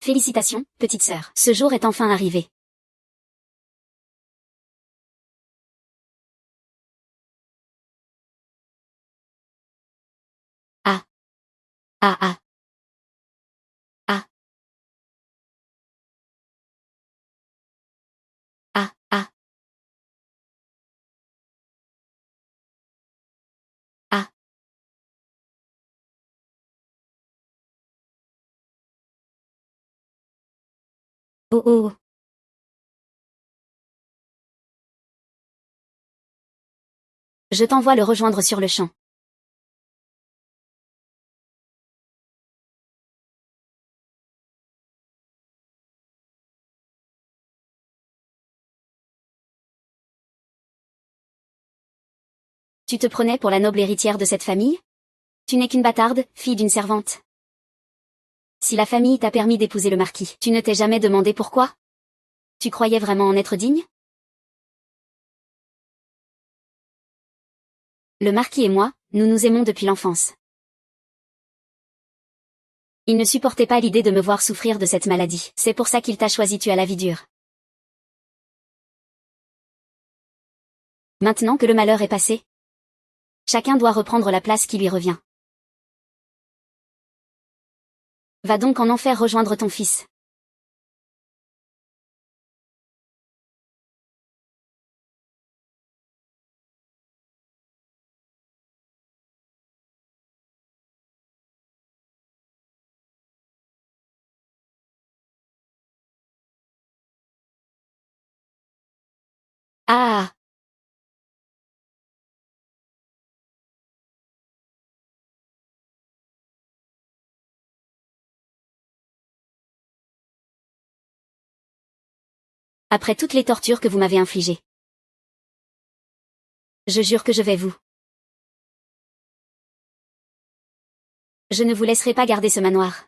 Félicitations, petite sœur. Ce jour est enfin arrivé. Ah. Ah ah. Ah. Ah ah. Ah. Oh oh. Je t'envoie le rejoindre sur le champ. Tu te prenais pour la noble héritière de cette famille? Tu n'es qu'une bâtarde, fille d'une servante. Si la famille t'a permis d'épouser le marquis, tu ne t'es jamais demandé pourquoi? Tu croyais vraiment en être digne? Le marquis et moi, nous nous aimons depuis l'enfance. Il ne supportait pas l'idée de me voir souffrir de cette maladie. C'est pour ça qu'il t'a choisi, tu as la vie dure. Maintenant que le malheur est passé, chacun doit reprendre la place qui lui revient. Va donc en enfer rejoindre ton fils. Ah. Après toutes les tortures que vous m'avez infligées. Je jure que je vais vous. Je ne vous laisserai pas garder ce manoir.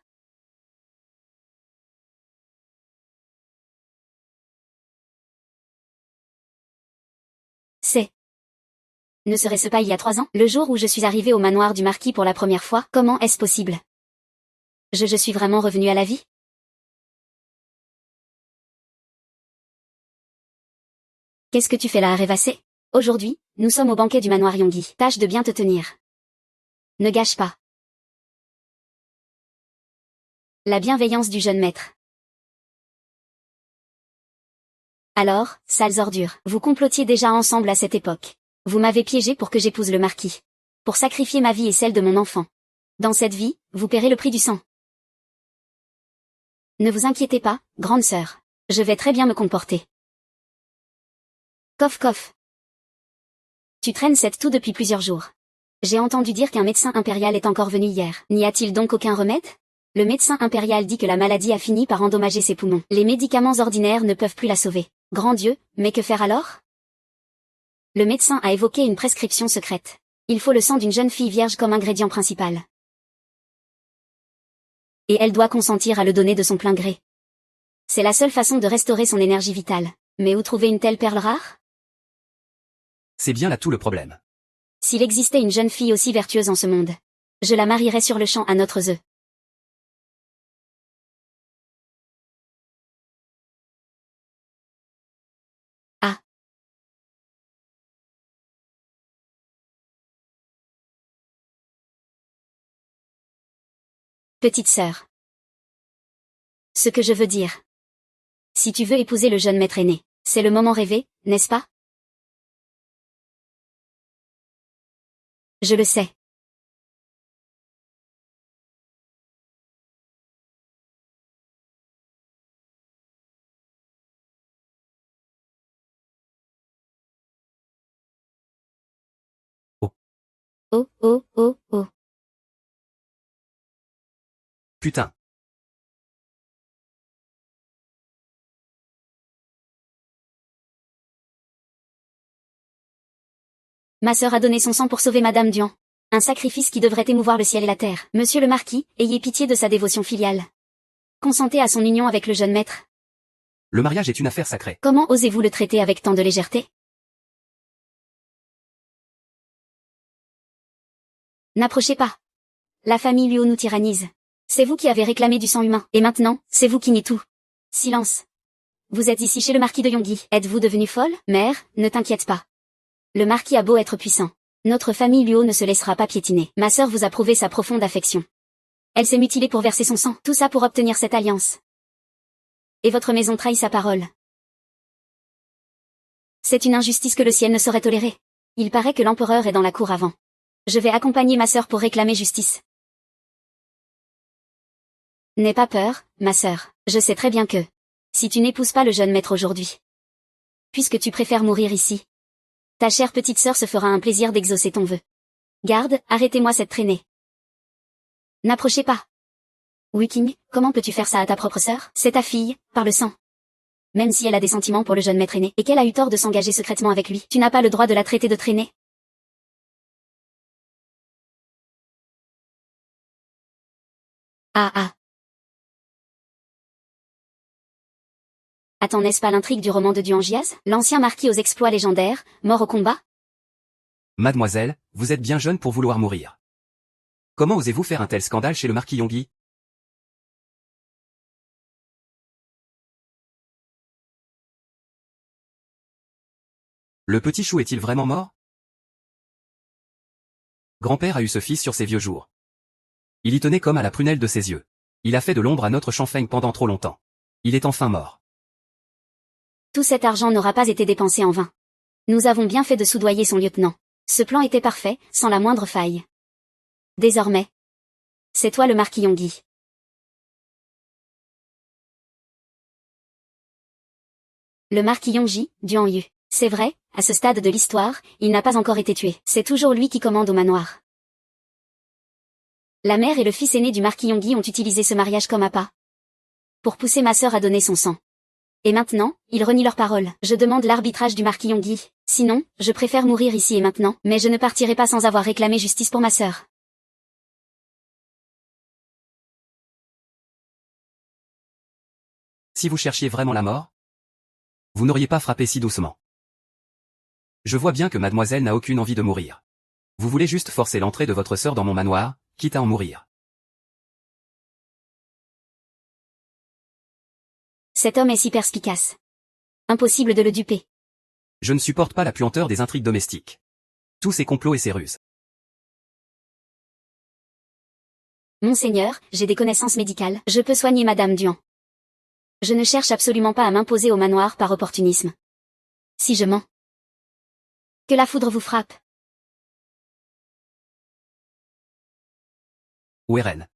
C'est. Ne serait-ce pas il y a 3 ans, le jour où je suis arrivée au manoir du marquis pour la première fois? Comment est-ce possible? Je suis vraiment revenue à la vie? Qu'est-ce que tu fais là à rêvasser? Aujourd'hui, nous sommes au banquet du manoir Yonggi. Tâche de bien te tenir. Ne gâche pas la bienveillance du jeune maître. Alors, sales ordures, vous complotiez déjà ensemble à cette époque. Vous m'avez piégé pour que j'épouse le marquis. Pour sacrifier ma vie et celle de mon enfant. Dans cette vie, vous paierez le prix du sang. Ne vous inquiétez pas, grande sœur. Je vais très bien me comporter. Coff coff. Tu traînes cette toux depuis plusieurs jours. J'ai entendu dire qu'un médecin impérial est encore venu hier. N'y a-t-il donc aucun remède? Le médecin impérial dit que la maladie a fini par endommager ses poumons. Les médicaments ordinaires ne peuvent plus la sauver. Grand Dieu, mais que faire alors? Le médecin a évoqué une prescription secrète. Il faut le sang d'une jeune fille vierge comme ingrédient principal. Et elle doit consentir à le donner de son plein gré. C'est la seule façon de restaurer son énergie vitale. Mais où trouver une telle perle rare? C'est bien là tout le problème. S'il existait une jeune fille aussi vertueuse en ce monde, je la marierais sur le champ à notre œuf. Ah. Petite sœur. Ce que je veux dire. Si tu veux épouser le jeune maître aîné, c'est le moment rêvé, n'est-ce pas? Je le sais. Oh. Oh oh oh oh. Putain. Ma sœur a donné son sang pour sauver Madame Dian. Un sacrifice qui devrait émouvoir le ciel et la terre. Monsieur le marquis, ayez pitié de sa dévotion filiale. Consentez à son union avec le jeune maître. Le mariage est une affaire sacrée. Comment osez-vous le traiter avec tant de légèreté? N'approchez pas. La famille Luo nous tyrannise. C'est vous qui avez réclamé du sang humain, et maintenant, c'est vous qui niez tout. Silence. Vous êtes ici chez le marquis de Yongui. Êtes-vous devenue folle? Mère, ne t'inquiète pas. Le marquis a beau être puissant. Notre famille Luo ne se laissera pas piétiner. Ma sœur vous a prouvé sa profonde affection. Elle s'est mutilée pour verser son sang, tout ça pour obtenir cette alliance. Et votre maison trahit sa parole. C'est une injustice que le ciel ne saurait tolérer. Il paraît que l'empereur est dans la cour avant. Je vais accompagner ma sœur pour réclamer justice. N'aie pas peur, ma sœur. Je sais très bien que, si tu n'épouses pas le jeune maître aujourd'hui, puisque tu préfères mourir ici, ta chère petite sœur se fera un plaisir d'exaucer ton vœu. Garde, arrêtez-moi cette traînée. N'approchez pas. Wiking, comment peux-tu faire ça à ta propre sœur? C'est ta fille, par le sang. Même si elle a des sentiments pour le jeune maître aîné, et qu'elle a eu tort de s'engager secrètement avec lui, tu n'as pas le droit de la traiter de traînée. Ah ah. Attends, n'est-ce pas l'intrigue du roman de Duangiaz? L'ancien marquis aux exploits légendaires, mort au combat? Mademoiselle, vous êtes bien jeune pour vouloir mourir. Comment osez-vous faire un tel scandale chez le marquis Yongui? Le petit chou est-il vraiment mort? Grand-père a eu ce fils sur ses vieux jours. Il y tenait comme à la prunelle de ses yeux. Il a fait de l'ombre à notre Champagne pendant trop longtemps. Il est enfin mort. Tout cet argent n'aura pas été dépensé en vain. Nous avons bien fait de soudoyer son lieutenant. Ce plan était parfait, sans la moindre faille. Désormais, c'est toi le marquis Yongui. Le marquis Yongji, Duanyu. C'est vrai, à ce stade de l'histoire, il n'a pas encore été tué. C'est toujours lui qui commande au manoir. La mère et le fils aîné du marquis Yongui ont utilisé ce mariage comme appât pour pousser ma sœur à donner son sang. Et maintenant, ils renient leurs paroles. Je demande l'arbitrage du marquis Yongui. Sinon, je préfère mourir ici et maintenant, mais je ne partirai pas sans avoir réclamé justice pour ma sœur. Si vous cherchiez vraiment la mort, vous n'auriez pas frappé si doucement. Je vois bien que mademoiselle n'a aucune envie de mourir. Vous voulez juste forcer l'entrée de votre sœur dans mon manoir, quitte à en mourir. Cet homme est si perspicace. Impossible de le duper. Je ne supporte pas la puanteur des intrigues domestiques. Tous ces complots et ces ruses. Monseigneur, j'ai des connaissances médicales, je peux soigner Madame Duan. Je ne cherche absolument pas à m'imposer au manoir par opportunisme. Si je mens, que la foudre vous frappe. Weren.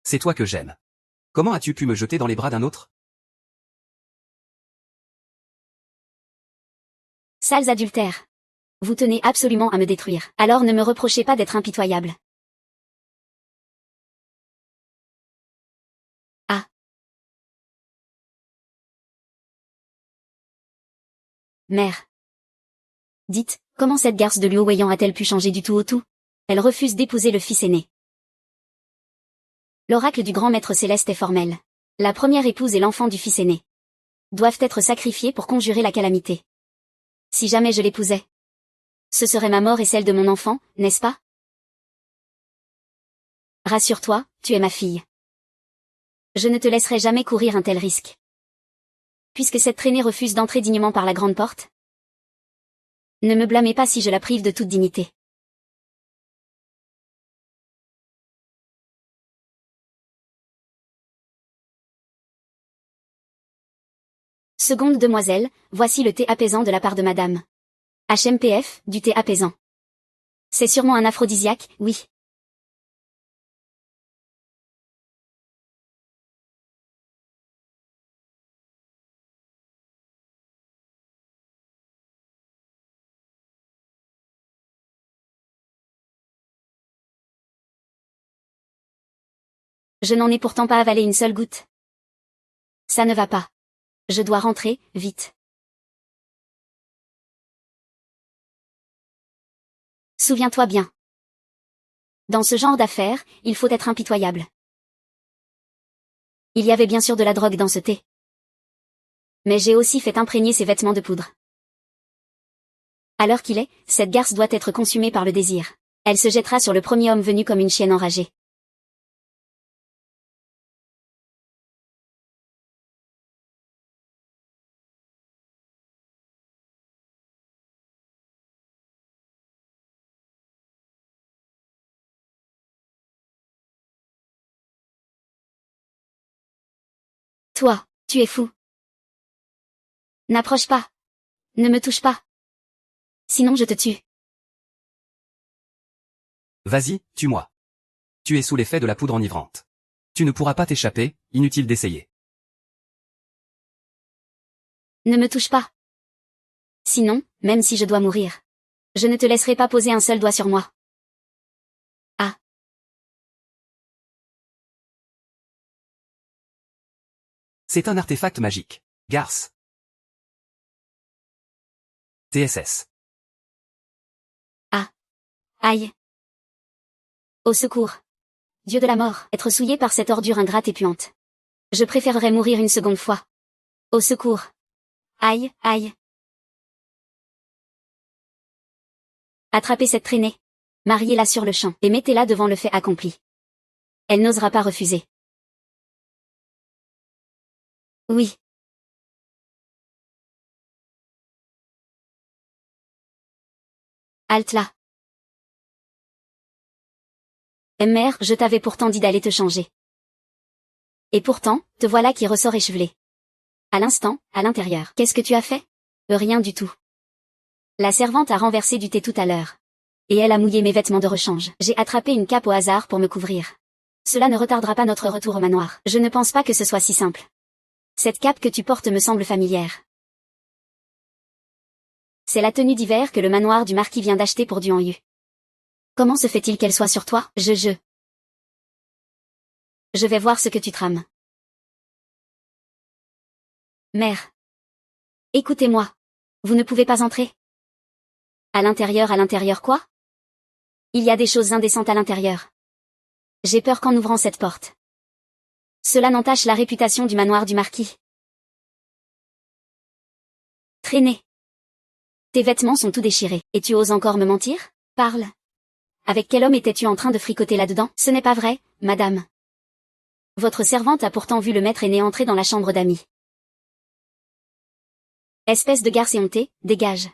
C'est toi que j'aime. Comment as-tu pu me jeter dans les bras d'un autre? Sales adultères. Vous tenez absolument à me détruire. Alors ne me reprochez pas d'être impitoyable. Ah. Mère. Dites, comment cette garce de Luo Weiyan a-t-elle pu changer du tout au tout? Elle refuse d'épouser le fils aîné. L'oracle du grand maître céleste est formel. La première épouse et l'enfant du fils aîné doivent être sacrifiés pour conjurer la calamité. Si jamais je l'épousais, ce serait ma mort et celle de mon enfant, n'est-ce pas? Rassure-toi, tu es ma fille. Je ne te laisserai jamais courir un tel risque. Puisque cette traînée refuse d'entrer dignement par la grande porte, ne me blâmez pas si je la prive de toute dignité. Seconde demoiselle, voici le thé apaisant de la part de madame. HMPF, du thé apaisant. C'est sûrement un aphrodisiaque, oui. Je n'en ai pourtant pas avalé une seule goutte. Ça ne va pas. Je dois rentrer, vite. Souviens-toi bien. Dans ce genre d'affaires, il faut être impitoyable. Il y avait bien sûr de la drogue dans ce thé. Mais j'ai aussi fait imprégner ses vêtements de poudre. À l'heure qu'il est, cette garce doit être consumée par le désir. Elle se jettera sur le premier homme venu comme une chienne enragée. Toi, tu es fou. N'approche pas. Ne me touche pas. Sinon je te tue. Vas-y, tue-moi. Tu es sous l'effet de la poudre enivrante. Tu ne pourras pas t'échapper, inutile d'essayer. Ne me touche pas. Sinon, même si je dois mourir, je ne te laisserai pas poser un seul doigt sur moi. Ah. C'est un artefact magique. Garce. TSS. Ah. Aïe. Au secours. Dieu de la mort, être souillé par cette ordure ingrate et puante. Je préférerais mourir une seconde fois. Au secours. Aïe, aïe. Attrapez cette traînée. Mariez-la sur le champ et mettez-la devant le fait accompli. Elle n'osera pas refuser. Oui. Halte là. Mère, je t'avais pourtant dit d'aller te changer. Et pourtant, te voilà qui ressort échevelé. À l'instant, à l'intérieur. Qu'est-ce que tu as fait? Rien du tout. La servante a renversé du thé tout à l'heure. Et elle a mouillé mes vêtements de rechange. J'ai attrapé une cape au hasard pour me couvrir. Cela ne retardera pas notre retour au manoir. Je ne pense pas que ce soit si simple. Cette cape que tu portes me semble familière. C'est la tenue d'hiver que le manoir du marquis vient d'acheter pour Duan Yu. Comment se fait-il qu'elle soit sur toi? Je vais voir ce que tu trames. Mère. Écoutez-moi. Vous ne pouvez pas entrer. À l'intérieur quoi? Il y a des choses indécentes à l'intérieur. J'ai peur qu'en ouvrant cette porte, cela n'entache la réputation du manoir du marquis. Traînez. Tes vêtements sont tout déchirés, et tu oses encore me mentir? Parle. Avec quel homme étais-tu en train de fricoter là-dedans? Ce n'est pas vrai, madame. Votre servante a pourtant vu le maître aîné entrer dans la chambre d'amis. Espèce de garce éhontée, dégage.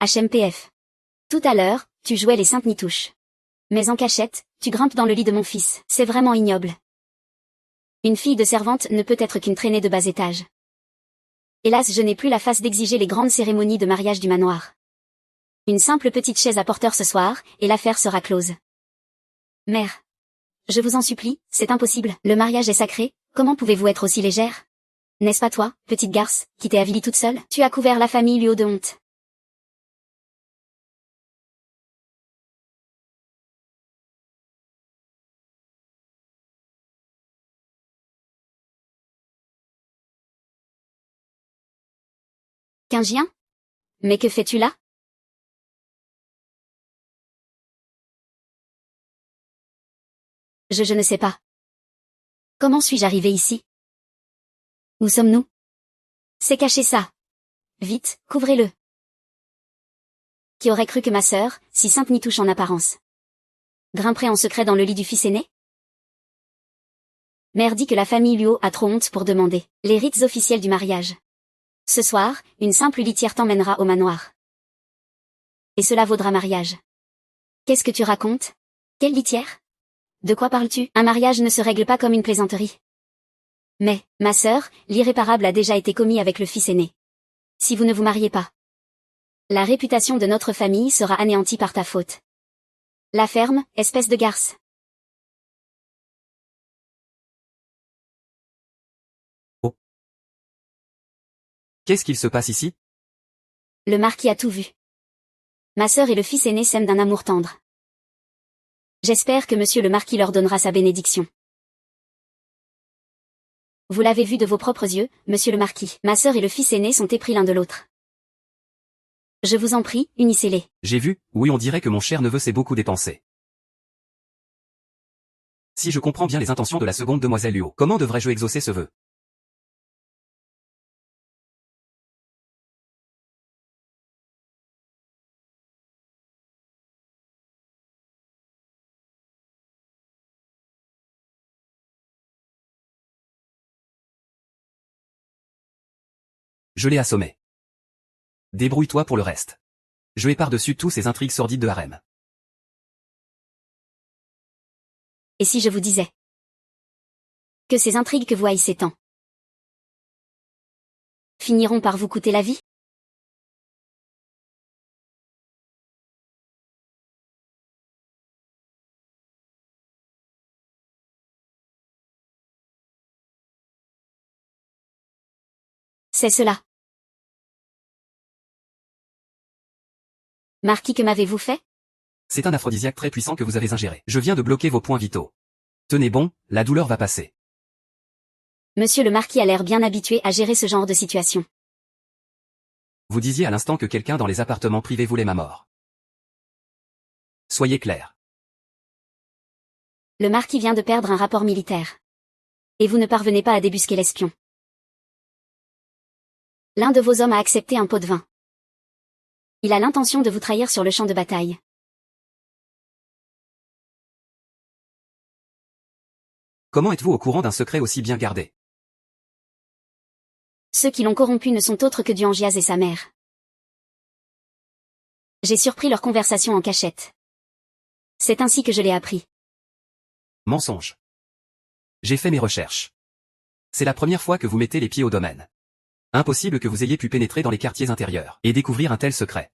HMPF. Tout à l'heure, tu jouais les saintes nitouches. Mais en cachette, tu grimpes dans le lit de mon fils. C'est vraiment ignoble. Une fille de servante ne peut être qu'une traînée de bas étage. Hélas, je n'ai plus la face d'exiger les grandes cérémonies de mariage du manoir. Une simple petite chaise à porteur ce soir, et l'affaire sera close. Mère. Je vous en supplie, c'est impossible. Le mariage est sacré, comment pouvez-vous être aussi légère? N'est-ce pas toi, petite garce, qui t'es avilie toute seule? Tu as couvert la famille lui haut de honte. Quingien? Mais que fais-tu là? Je ne sais pas. Comment suis-je arrivé ici? Où sommes-nous? C'est caché ça. Vite, couvrez-le. Qui aurait cru que ma sœur, si sainte nitouche en apparence, grimperait en secret dans le lit du fils aîné? Mère dit que la famille Luo a trop honte pour demander les rites officiels du mariage. Ce soir, une simple litière t'emmènera au manoir. Et cela vaudra mariage. Qu'est-ce que tu racontes? Quelle litière? De quoi parles-tu? Un mariage ne se règle pas comme une plaisanterie. Mais, ma sœur, l'irréparable a déjà été commis avec le fils aîné. Si vous ne vous mariez pas, la réputation de notre famille sera anéantie par ta faute. La ferme, espèce de garce. Oh. Qu'est-ce qu'il se passe ici? Le marquis a tout vu. Ma sœur et le fils aîné s'aiment d'un amour tendre. J'espère que monsieur le marquis leur donnera sa bénédiction. Vous l'avez vu de vos propres yeux, monsieur le marquis. Ma sœur et le fils aîné sont épris l'un de l'autre. Je vous en prie, unissez-les. J'ai vu, oui, on dirait que mon cher neveu s'est beaucoup dépensé. Si je comprends bien les intentions de la seconde demoiselle Luo, comment devrais-je exaucer ce vœu? Je l'ai assommé. Débrouille-toi pour le reste. Je vais par-dessus tous ces intrigues sordides de harem. Et si je vous disais que ces intrigues que vous haïssez tant finiront par vous coûter la vie? C'est cela. Marquis, que m'avez-vous fait? C'est un aphrodisiaque très puissant que vous avez ingéré. Je viens de bloquer vos points vitaux. Tenez bon, la douleur va passer. Monsieur le marquis a l'air bien habitué à gérer ce genre de situation. Vous disiez à l'instant que quelqu'un dans les appartements privés voulait ma mort. Soyez clair. Le marquis vient de perdre un rapport militaire. Et vous ne parvenez pas à débusquer l'espion. L'un de vos hommes a accepté un pot de vin. Il a l'intention de vous trahir sur le champ de bataille. Comment êtes-vous au courant d'un secret aussi bien gardé? Ceux qui l'ont corrompu ne sont autres que Duangiaz et sa mère. J'ai surpris leur conversation en cachette. C'est ainsi que je l'ai appris. Mensonge. J'ai fait mes recherches. C'est la première fois que vous mettez les pieds au domaine. Impossible que vous ayez pu pénétrer dans les quartiers intérieurs et découvrir un tel secret.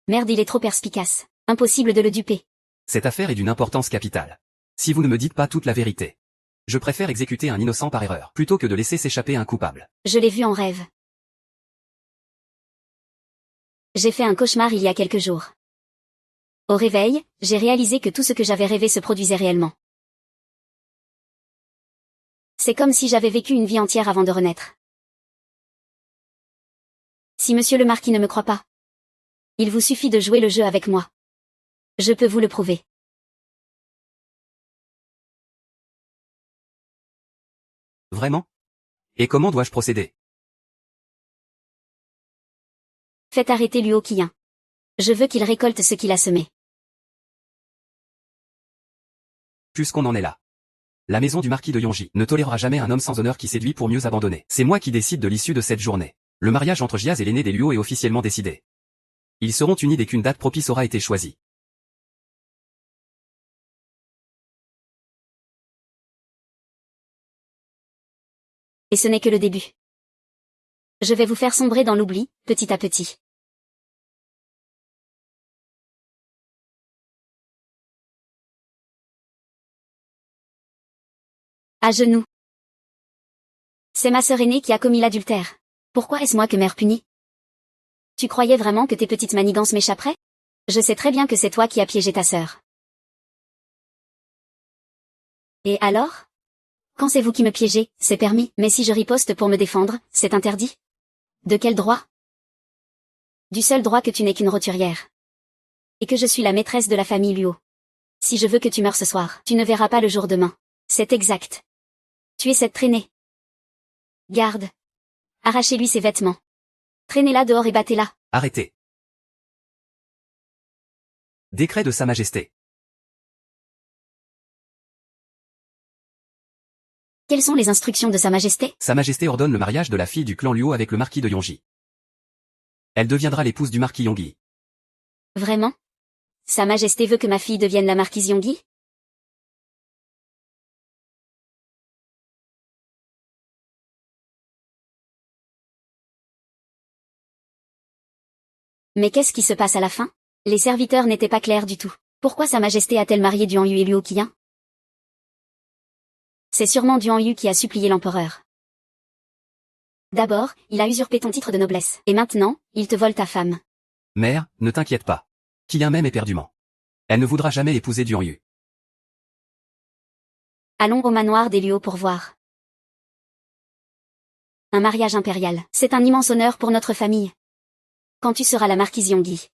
Merde, il est trop perspicace. Impossible de le duper. Cette affaire est d'une importance capitale. Si vous ne me dites pas toute la vérité, je préfère exécuter un innocent par erreur, plutôt que de laisser s'échapper un coupable. Je l'ai vu en rêve. J'ai fait un cauchemar il y a quelques jours. Au réveil, j'ai réalisé que tout ce que j'avais rêvé se produisait réellement. C'est comme si j'avais vécu une vie entière avant de renaître. Si monsieur le marquis ne me croit pas, il vous suffit de jouer le jeu avec moi. Je peux vous le prouver. Vraiment? Et comment dois-je procéder? Faites arrêter Luo Qian. Je veux qu'il récolte ce qu'il a semé. Puisqu'on en est là. La maison du marquis de Yonji ne tolérera jamais un homme sans honneur qui séduit pour mieux abandonner. C'est moi qui décide de l'issue de cette journée. Le mariage entre Giaz et l'aîné des Luo est officiellement décidé. Ils seront unis dès qu'une date propice aura été choisie. Et ce n'est que le début. Je vais vous faire sombrer dans l'oubli, petit à petit. À genoux. C'est ma sœur aînée qui a commis l'adultère. Pourquoi est-ce moi que mère punit? Tu croyais vraiment que tes petites manigances m'échapperaient? Je sais très bien que c'est toi qui as piégé ta sœur. Et alors? Quand c'est vous qui me piégez, c'est permis, mais si je riposte pour me défendre, c'est interdit? De quel droit? Du seul droit que tu n'es qu'une roturière. Et que je suis la maîtresse de la famille Luo. Si je veux que tu meurs ce soir, tu ne verras pas le jour demain. C'est exact. Tu es cette traînée. Garde. Arrachez-lui ses vêtements. Traînez-la dehors et battez-la. Arrêtez. Décret de Sa Majesté. Quelles sont les instructions de Sa Majesté? Sa Majesté ordonne le mariage de la fille du clan Luo avec le marquis de Yonji. Elle deviendra l'épouse du marquis Yonggi. Vraiment? Sa Majesté veut que ma fille devienne la marquise Yonggi? Mais qu'est-ce qui se passe à la fin? Les serviteurs n'étaient pas clairs du tout. Pourquoi Sa Majesté a-t-elle marié Duanyu et Luo Qian? C'est sûrement Duanyu qui a supplié l'empereur. D'abord, il a usurpé ton titre de noblesse. Et maintenant, il te vole ta femme. Mère, ne t'inquiète pas. Qian m'aime éperdument. Elle ne voudra jamais épouser Duanyu. Allons au manoir des Luo pour voir. Un mariage impérial. C'est un immense honneur pour notre famille. Quand tu seras la marquise Yonggi.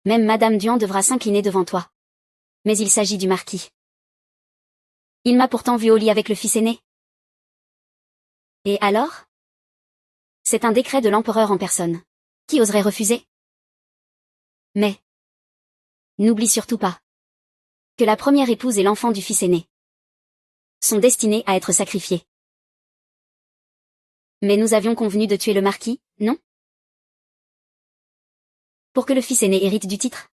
Même Madame Duan devra s'incliner devant toi. Mais il s'agit du marquis. Il m'a pourtant vu au lit avec le fils aîné. Et alors? C'est un décret de l'empereur en personne. Qui oserait refuser? Mais n'oublie surtout pas que la première épouse et l'enfant du fils aîné sont destinés à être sacrifiés. Mais nous avions convenu de tuer le marquis, non? Pour que le fils aîné hérite du titre.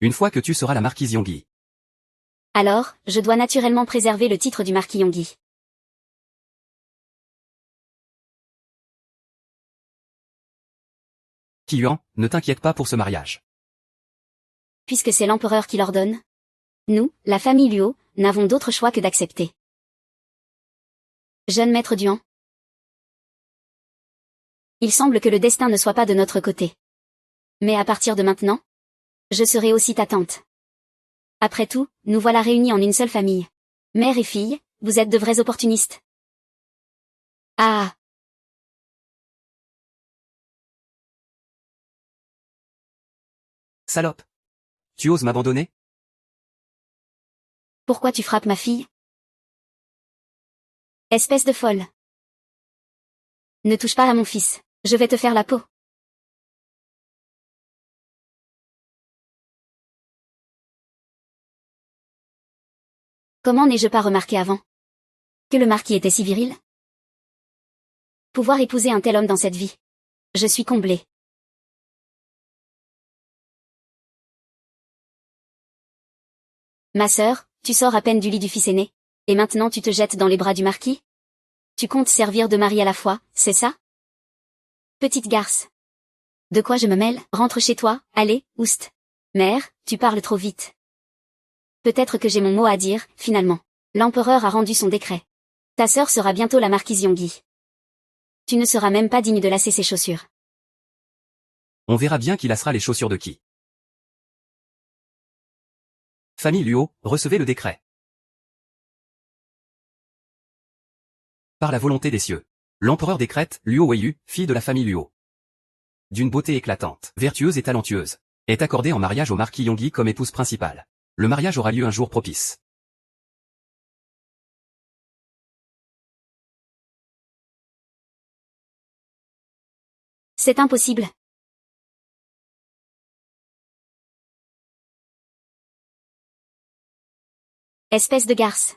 Une fois que tu seras la marquise Yonggi. Alors, je dois naturellement préserver le titre du marquis Yonggi. Qiyuan, ne t'inquiète pas pour ce mariage. Puisque c'est l'empereur qui l'ordonne. Nous, la famille Luo, n'avons d'autre choix que d'accepter. Jeune maître Duan. Il semble que le destin ne soit pas de notre côté. Mais à partir de maintenant, je serai aussi ta tante. Après tout, nous voilà réunis en une seule famille. Mère et fille, vous êtes de vrais opportunistes. Ah! Salope. Tu oses m'abandonner? Pourquoi tu frappes ma fille? Espèce de folle. Ne touche pas à mon fils, je vais te faire la peau. Comment n'ai-je pas remarqué avant que le marquis était si viril? Pouvoir épouser un tel homme dans cette vie. Je suis comblée. Ma sœur, tu sors à peine du lit du fils aîné. Et maintenant tu te jettes dans les bras du marquis? Tu comptes servir de mari à la fois, c'est ça? Petite garce. De quoi je me mêle? Rentre chez toi, allez, oust. Mère, tu parles trop vite. Peut-être que j'ai mon mot à dire, finalement. L'empereur a rendu son décret. Ta sœur sera bientôt la marquise Yonggi. Tu ne seras même pas digne de lasser ses chaussures. On verra bien qui lassera les chaussures de qui. Famille Luo, recevez le décret. Par la volonté des cieux. L'empereur décrète, Luo Weiyu, fille de la famille Luo, d'une beauté éclatante, vertueuse et talentueuse, est accordée en mariage au marquis Yonggi comme épouse principale. Le mariage aura lieu un jour propice. C'est impossible. Espèce de garce.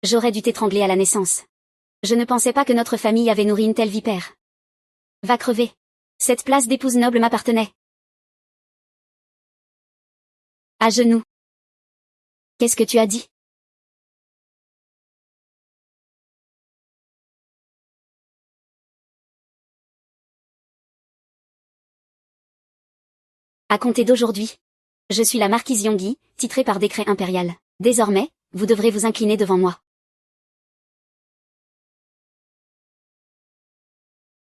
J'aurais dû t'étrangler à la naissance. Je ne pensais pas que notre famille avait nourri une telle vipère. Va crever. Cette place d'épouse noble m'appartenait. À genoux. Qu'est-ce que tu as dit? À compter d'aujourd'hui. Je suis la marquise Yonggi, titrée par décret impérial. Désormais, vous devrez vous incliner devant moi.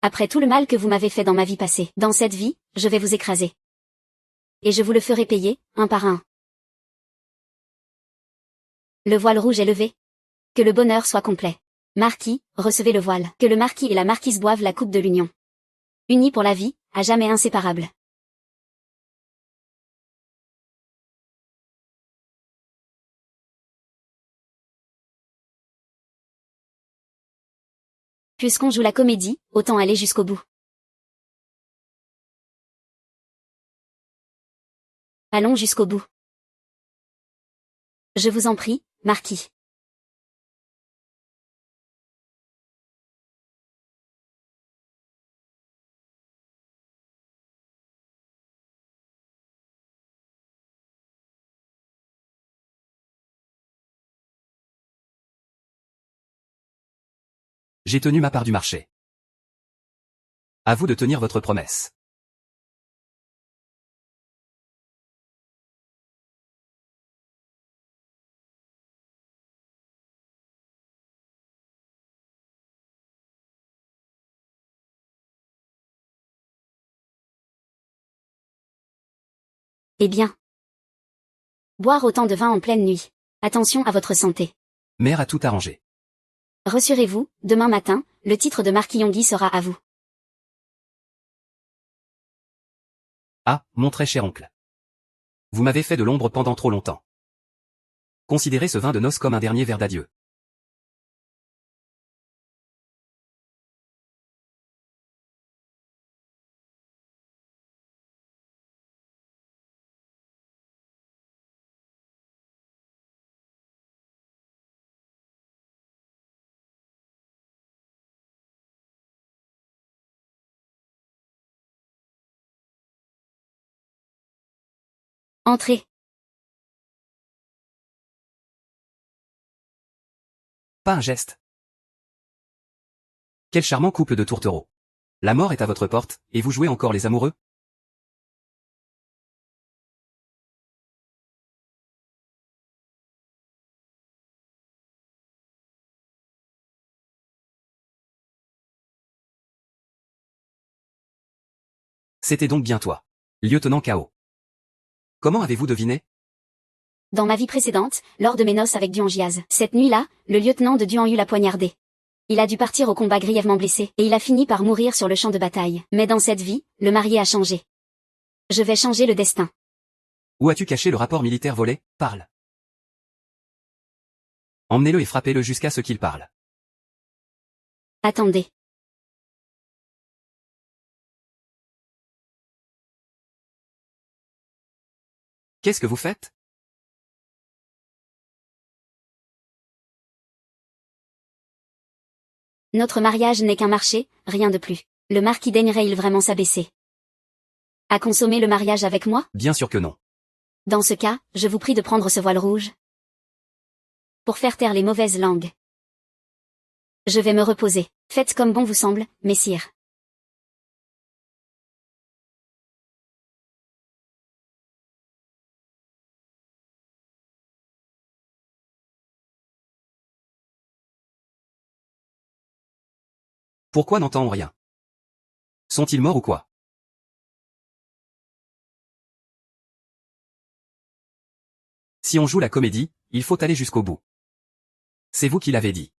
Après tout le mal que vous m'avez fait dans ma vie passée, dans cette vie, je vais vous écraser. Et je vous le ferai payer, un par un. Le voile rouge est levé. Que le bonheur soit complet. Marquis, recevez le voile. Que le marquis et la marquise boivent la coupe de l'union. Unis pour la vie, à jamais inséparables. Puisqu'on joue la comédie, autant aller jusqu'au bout. Allons jusqu'au bout. Je vous en prie, marquis. J'ai tenu ma part du marché. À vous de tenir votre promesse. Eh bien. Boire autant de vin en pleine nuit. Attention à votre santé. Mère a tout arrangé. Rassurez-vous, demain matin, le titre de marquis Yonggi sera à vous. Ah, mon très cher oncle. Vous m'avez fait de l'ombre pendant trop longtemps. Considérez ce vin de noces comme un dernier verre d'adieu. Entrez. Pas un geste. Quel charmant couple de tourtereaux. La mort est à votre porte, et vous jouez encore les amoureux? C'était donc bien toi. Lieutenant Kao. Comment avez-vous deviné? Dans ma vie précédente, lors de mes noces avec Duan Jiaz, cette nuit-là, le lieutenant de Duan Yu l'a poignardé. Il a dû partir au combat grièvement blessé, et il a fini par mourir sur le champ de bataille. Mais dans cette vie, le marié a changé. Je vais changer le destin. Où as-tu caché le rapport militaire volé? Parle. Emmenez-le et frappez-le jusqu'à ce qu'il parle. Attendez. Qu'est-ce que vous faites? Notre mariage n'est qu'un marché, rien de plus. Le marquis daignerait-il vraiment s'abaisser à consommer le mariage avec moi? Bien sûr que non. Dans ce cas, je vous prie de prendre ce voile rouge pour faire taire les mauvaises langues. Je vais me reposer. Faites comme bon vous semble, messire. Pourquoi n'entend-on rien? Sont-ils morts ou quoi? Si on joue la comédie, il faut aller jusqu'au bout. C'est vous qui l'avez dit.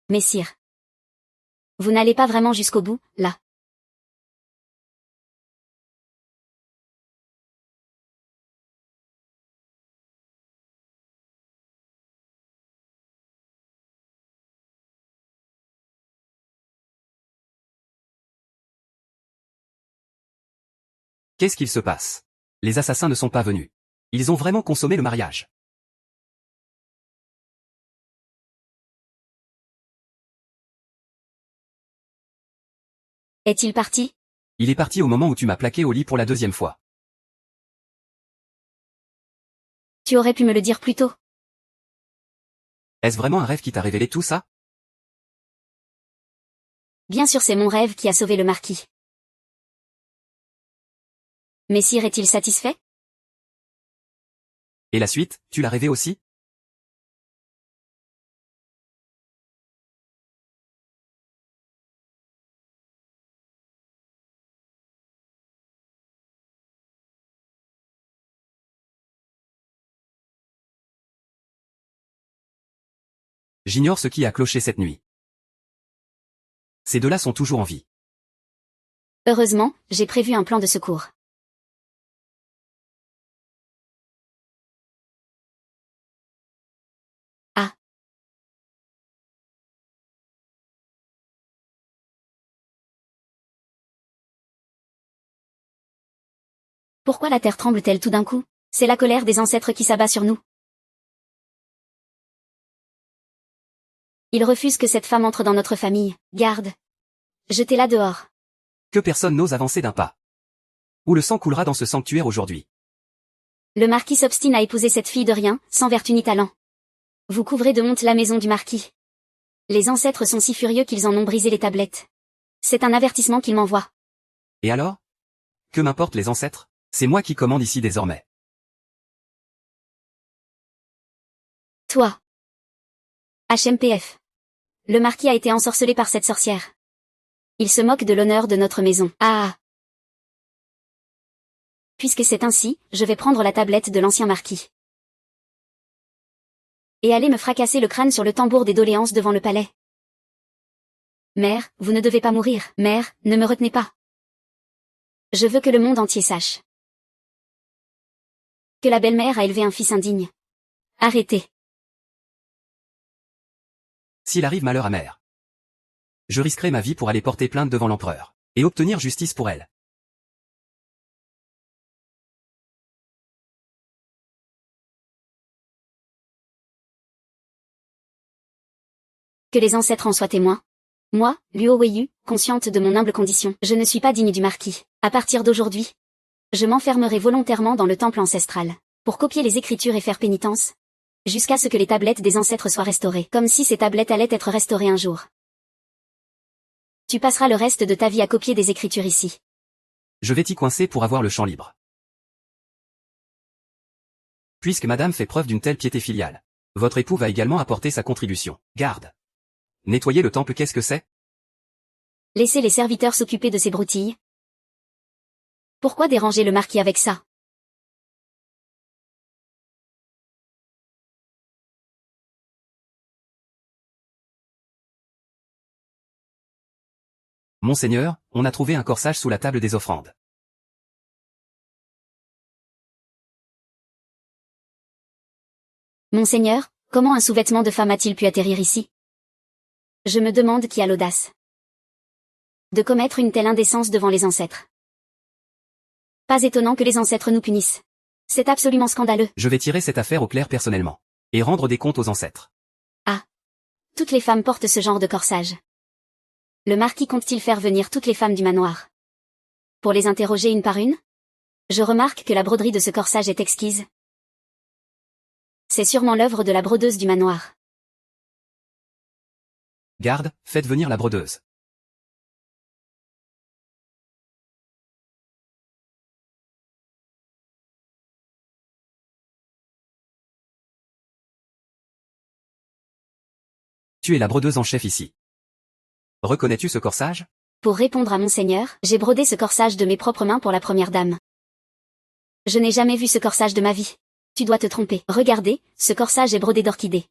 Messire. Vous n'allez pas vraiment jusqu'au bout, là. Qu'est-ce qu'il se passe? Les assassins ne sont pas venus. Ils ont vraiment consommé le mariage. Est-il parti? Il est parti au moment où tu m'as plaqué au lit pour la deuxième fois. Tu aurais pu me le dire plus tôt. Est-ce vraiment un rêve qui t'a révélé tout ça? Bien sûr c'est mon rêve qui a sauvé le marquis. Messire est-il satisfait? Et la suite, tu l'as rêvé aussi? J'ignore ce qui a cloché cette nuit. Ces deux-là sont toujours en vie. Heureusement, j'ai prévu un plan de secours. Ah. Pourquoi la terre tremble-t-elle tout d'un coup? C'est la colère des ancêtres qui s'abat sur nous. Ils refusent que cette femme entre dans notre famille. Garde. Jetez-la dehors. Que personne n'ose avancer d'un pas. Ou le sang coulera dans ce sanctuaire aujourd'hui. Le marquis s'obstine à épouser cette fille de rien, sans vertu ni talent. Vous couvrez de honte la maison du marquis. Les ancêtres sont si furieux qu'ils en ont brisé les tablettes. C'est un avertissement qu'ils m'envoient. Et alors? Que m'importent les ancêtres? C'est moi qui commande ici désormais. Toi. HMPF. Le marquis a été ensorcelé par cette sorcière. Il se moque de l'honneur de notre maison. Ah. Puisque c'est ainsi, je vais prendre la tablette de l'ancien marquis. Et aller me fracasser le crâne sur le tambour des doléances devant le palais. Mère, vous ne devez pas mourir. Mère, ne me retenez pas. Je veux que le monde entier sache que la belle-mère a élevé un fils indigne. Arrêtez. S'il arrive malheur à mère, je risquerai ma vie pour aller porter plainte devant l'empereur, et obtenir justice pour elle. Que les ancêtres en soient témoins. Moi, Luo Weiyu, consciente de mon humble condition, je ne suis pas digne du marquis. À partir d'aujourd'hui, je m'enfermerai volontairement dans le temple ancestral, pour copier les écritures et faire pénitence, jusqu'à ce que les tablettes des ancêtres soient restaurées, comme si ces tablettes allaient être restaurées un jour. Tu passeras le reste de ta vie à copier des écritures ici. Je vais t'y coincer pour avoir le champ libre. Puisque madame fait preuve d'une telle piété filiale, votre époux va également apporter sa contribution. Garde. Nettoyer le temple, qu'est-ce que c'est? Laissez les serviteurs s'occuper de ces broutilles. Pourquoi déranger le marquis avec ça? Monseigneur, on a trouvé un corsage sous la table des offrandes. Monseigneur, comment un sous-vêtement de femme a-t-il pu atterrir ici? Je me demande qui a l'audace de commettre une telle indécence devant les ancêtres. Pas étonnant que les ancêtres nous punissent. C'est absolument scandaleux. Je vais tirer cette affaire au clair personnellement. Et rendre des comptes aux ancêtres. Ah. Toutes les femmes portent ce genre de corsage. Le marquis compte-t-il faire venir toutes les femmes du manoir pour les interroger une par une? Je remarque que la broderie de ce corsage est exquise. C'est sûrement l'œuvre de la brodeuse du manoir. Garde, faites venir la brodeuse. Tu es la brodeuse en chef ici. Reconnais-tu ce corsage? Pour répondre à Monseigneur, j'ai brodé ce corsage de mes propres mains pour la première dame. Je n'ai jamais vu ce corsage de ma vie. Tu dois te tromper. Regardez, ce corsage est brodé d'orchidées.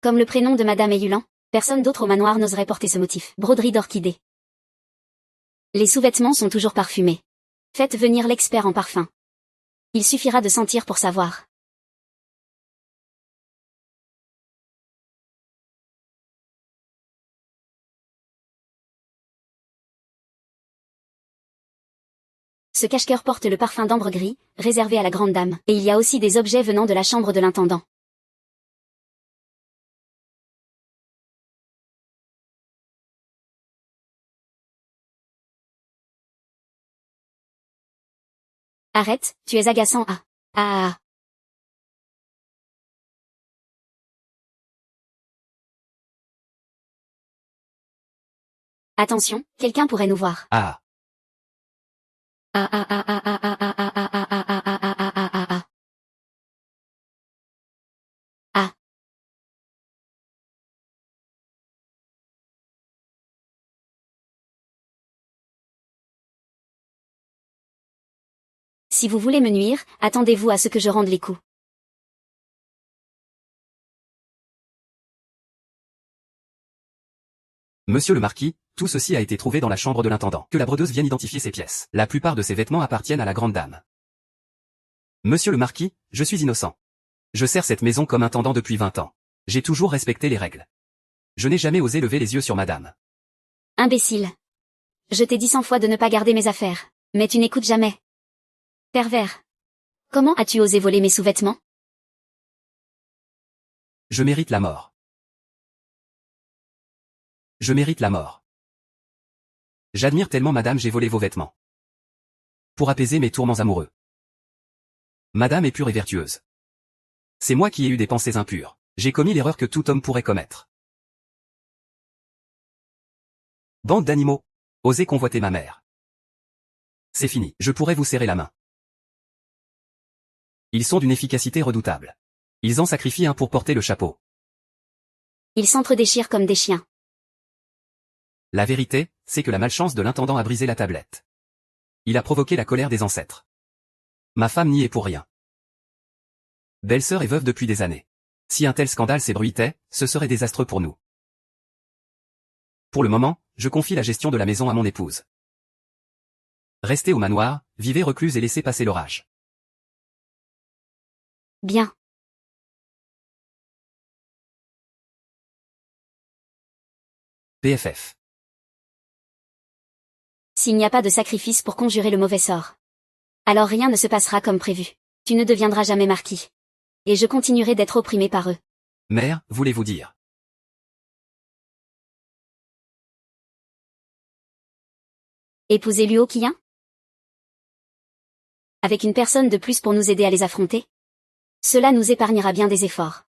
Comme le prénom de Madame Eyulan, personne d'autre au manoir n'oserait porter ce motif. Broderie d'orchidées. Les sous-vêtements sont toujours parfumés. Faites venir l'expert en parfum. Il suffira de sentir pour savoir. Ce cache-cœur porte le parfum d'ambre gris, réservé à la grande dame, et il y a aussi des objets venant de la chambre de l'intendant. Arrête, tu es agaçant. Ah. Attention, quelqu'un pourrait nous voir. Ah. Si vous voulez me nuire, attendez-vous à ce que je rende les coups. Monsieur le marquis, tout ceci a été trouvé dans la chambre de l'intendant. Que la brodeuse vienne identifier ces pièces. La plupart de ces vêtements appartiennent à la grande dame. Monsieur le marquis, je suis innocent. Je sers cette maison comme intendant depuis 20 ans. J'ai toujours respecté les règles. Je n'ai jamais osé lever les yeux sur madame. Imbécile. Je t'ai dit 100 fois de ne pas garder mes affaires, mais tu n'écoutes jamais. Pervers. Comment as-tu osé voler mes sous-vêtements? Je mérite la mort. Je mérite la mort. J'admire tellement madame, j'ai volé vos vêtements. Pour apaiser mes tourments amoureux. Madame est pure et vertueuse. C'est moi qui ai eu des pensées impures. J'ai commis l'erreur que tout homme pourrait commettre. Bande d'animaux. Osez convoiter ma mère. C'est fini, je pourrais vous serrer la main. Ils sont d'une efficacité redoutable. Ils en sacrifient un pour porter le chapeau. Ils s'entre-déchirent comme des chiens. La vérité, c'est que la malchance de l'intendant a brisé la tablette. Il a provoqué la colère des ancêtres. Ma femme n'y est pour rien. Belle-sœur est veuve depuis des années. Si un tel scandale s'ébruitait, ce serait désastreux pour nous. Pour le moment, je confie la gestion de la maison à mon épouse. Restez au manoir, vivez recluse et laissez passer l'orage. Bien. PFF. S'il n'y a pas de sacrifice pour conjurer le mauvais sort, alors rien ne se passera comme prévu. Tu ne deviendras jamais marquis. Et je continuerai d'être opprimé par eux. Mère, voulez-vous dire? Épouser Luo Qian? Avec une personne de plus pour nous aider à les affronter? Cela nous épargnera bien des efforts.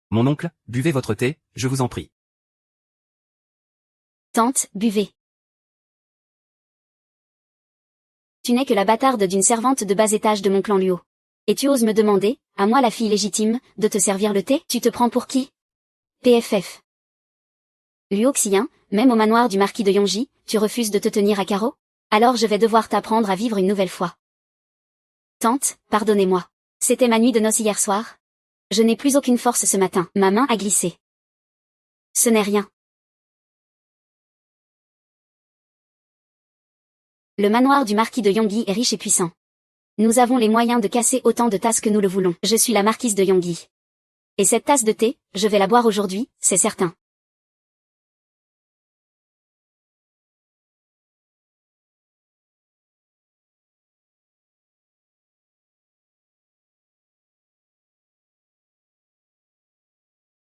Mon oncle, buvez votre thé, je vous en prie. Tante, buvez. Tu n'es que la bâtarde d'une servante de bas étage de mon clan Luo. Et tu oses me demander, à moi la fille légitime, de te servir le thé? Tu te prends pour qui? PFF. Luo Qian, même au manoir du marquis de Yongji, tu refuses de te tenir à carreau? Alors je vais devoir t'apprendre à vivre une nouvelle fois. Tante, pardonnez-moi. C'était ma nuit de noces hier soir. Je n'ai plus aucune force ce matin. Ma main a glissé. Ce n'est rien. Le manoir du marquis de Yongji est riche et puissant. Nous avons les moyens de casser autant de tasses que nous le voulons. Je suis la marquise de Yongji. Et cette tasse de thé, je vais la boire aujourd'hui, c'est certain.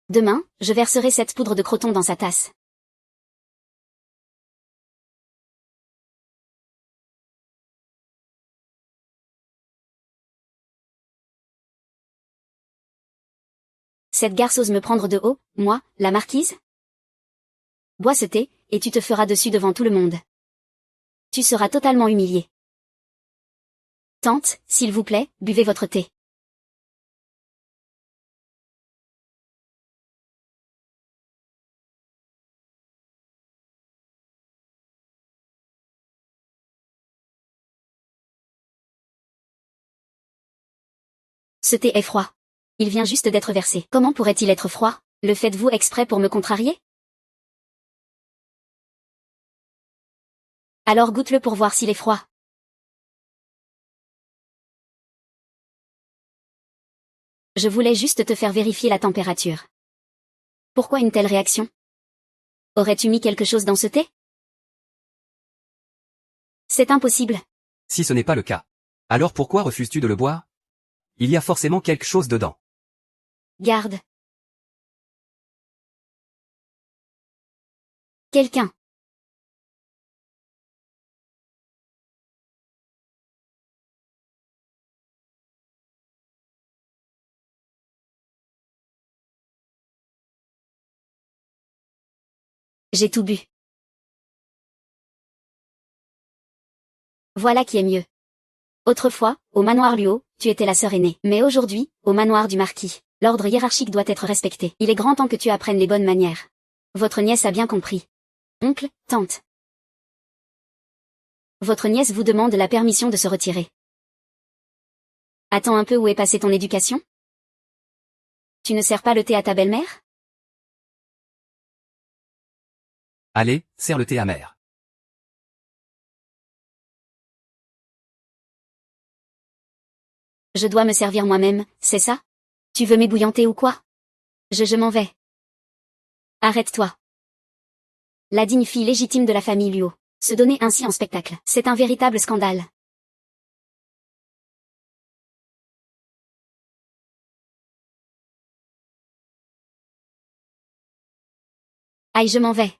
Demain, je verserai cette poudre de croton dans sa tasse. Cette garce ose me prendre de haut, moi, la marquise? Bois ce thé, et tu te feras dessus devant tout le monde. Tu seras totalement humilié. Tante, s'il vous plaît, buvez votre thé. Ce thé est froid. Il vient juste d'être versé. Comment pourrait-il être froid? Le faites-vous exprès pour me contrarier? Alors goûte-le pour voir s'il est froid. Je voulais juste te faire vérifier la température. Pourquoi une telle réaction? Aurais-tu mis quelque chose dans ce thé? C'est impossible. Si ce n'est pas le cas. Alors pourquoi refuses-tu de le boire? Il y a forcément quelque chose dedans. Garde. Quelqu'un. J'ai tout bu. Voilà qui est mieux. Autrefois, au manoir Luo, tu étais la sœur aînée. Mais aujourd'hui, au manoir du marquis, l'ordre hiérarchique doit être respecté. Il est grand temps que tu apprennes les bonnes manières. Votre nièce a bien compris. Oncle, tante. Votre nièce vous demande la permission de se retirer. Attends un peu, où est passée ton éducation? Tu ne sers pas le thé à ta belle-mère? Allez, sers le thé amer. Je dois me servir moi-même, c'est ça? Tu veux m'ébouillanter ou quoi? Je m'en vais. Arrête-toi. La digne fille légitime de la famille Luo. Se donner ainsi en spectacle, c'est un véritable scandale. Aïe, je m'en vais.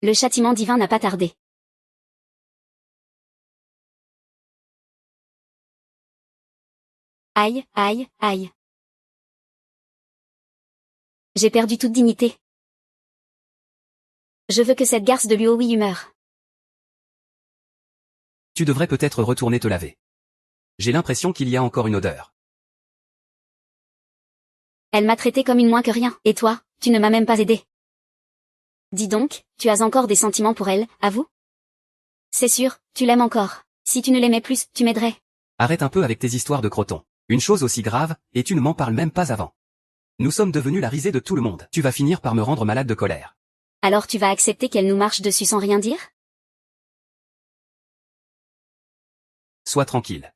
Le châtiment divin n'a pas tardé. Aïe, aïe, aïe. J'ai perdu toute dignité. Je veux que cette garce de Luo Wei meure. Tu devrais peut-être retourner te laver. J'ai l'impression qu'il y a encore une odeur. Elle m'a traité comme une moins que rien. Et toi, tu ne m'as même pas aidé. Dis donc, tu as encore des sentiments pour elle, avoue? C'est sûr, tu l'aimes encore. Si tu ne l'aimais plus, tu m'aiderais. Arrête un peu avec tes histoires de croton. Une chose aussi grave, et tu ne m'en parles même pas avant. Nous sommes devenus la risée de tout le monde. Tu vas finir par me rendre malade de colère. Alors tu vas accepter qu'elle nous marche dessus sans rien dire? Sois tranquille.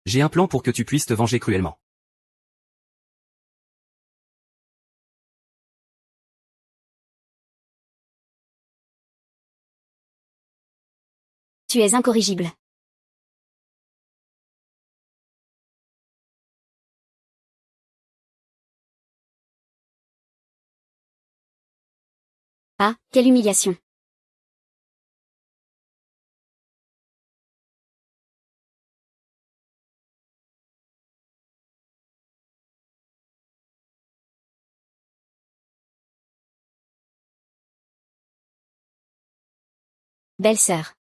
J'ai un plan pour que tu puisses te venger cruellement. Tu es incorrigible. Ah, quelle humiliation. Belle-sœur.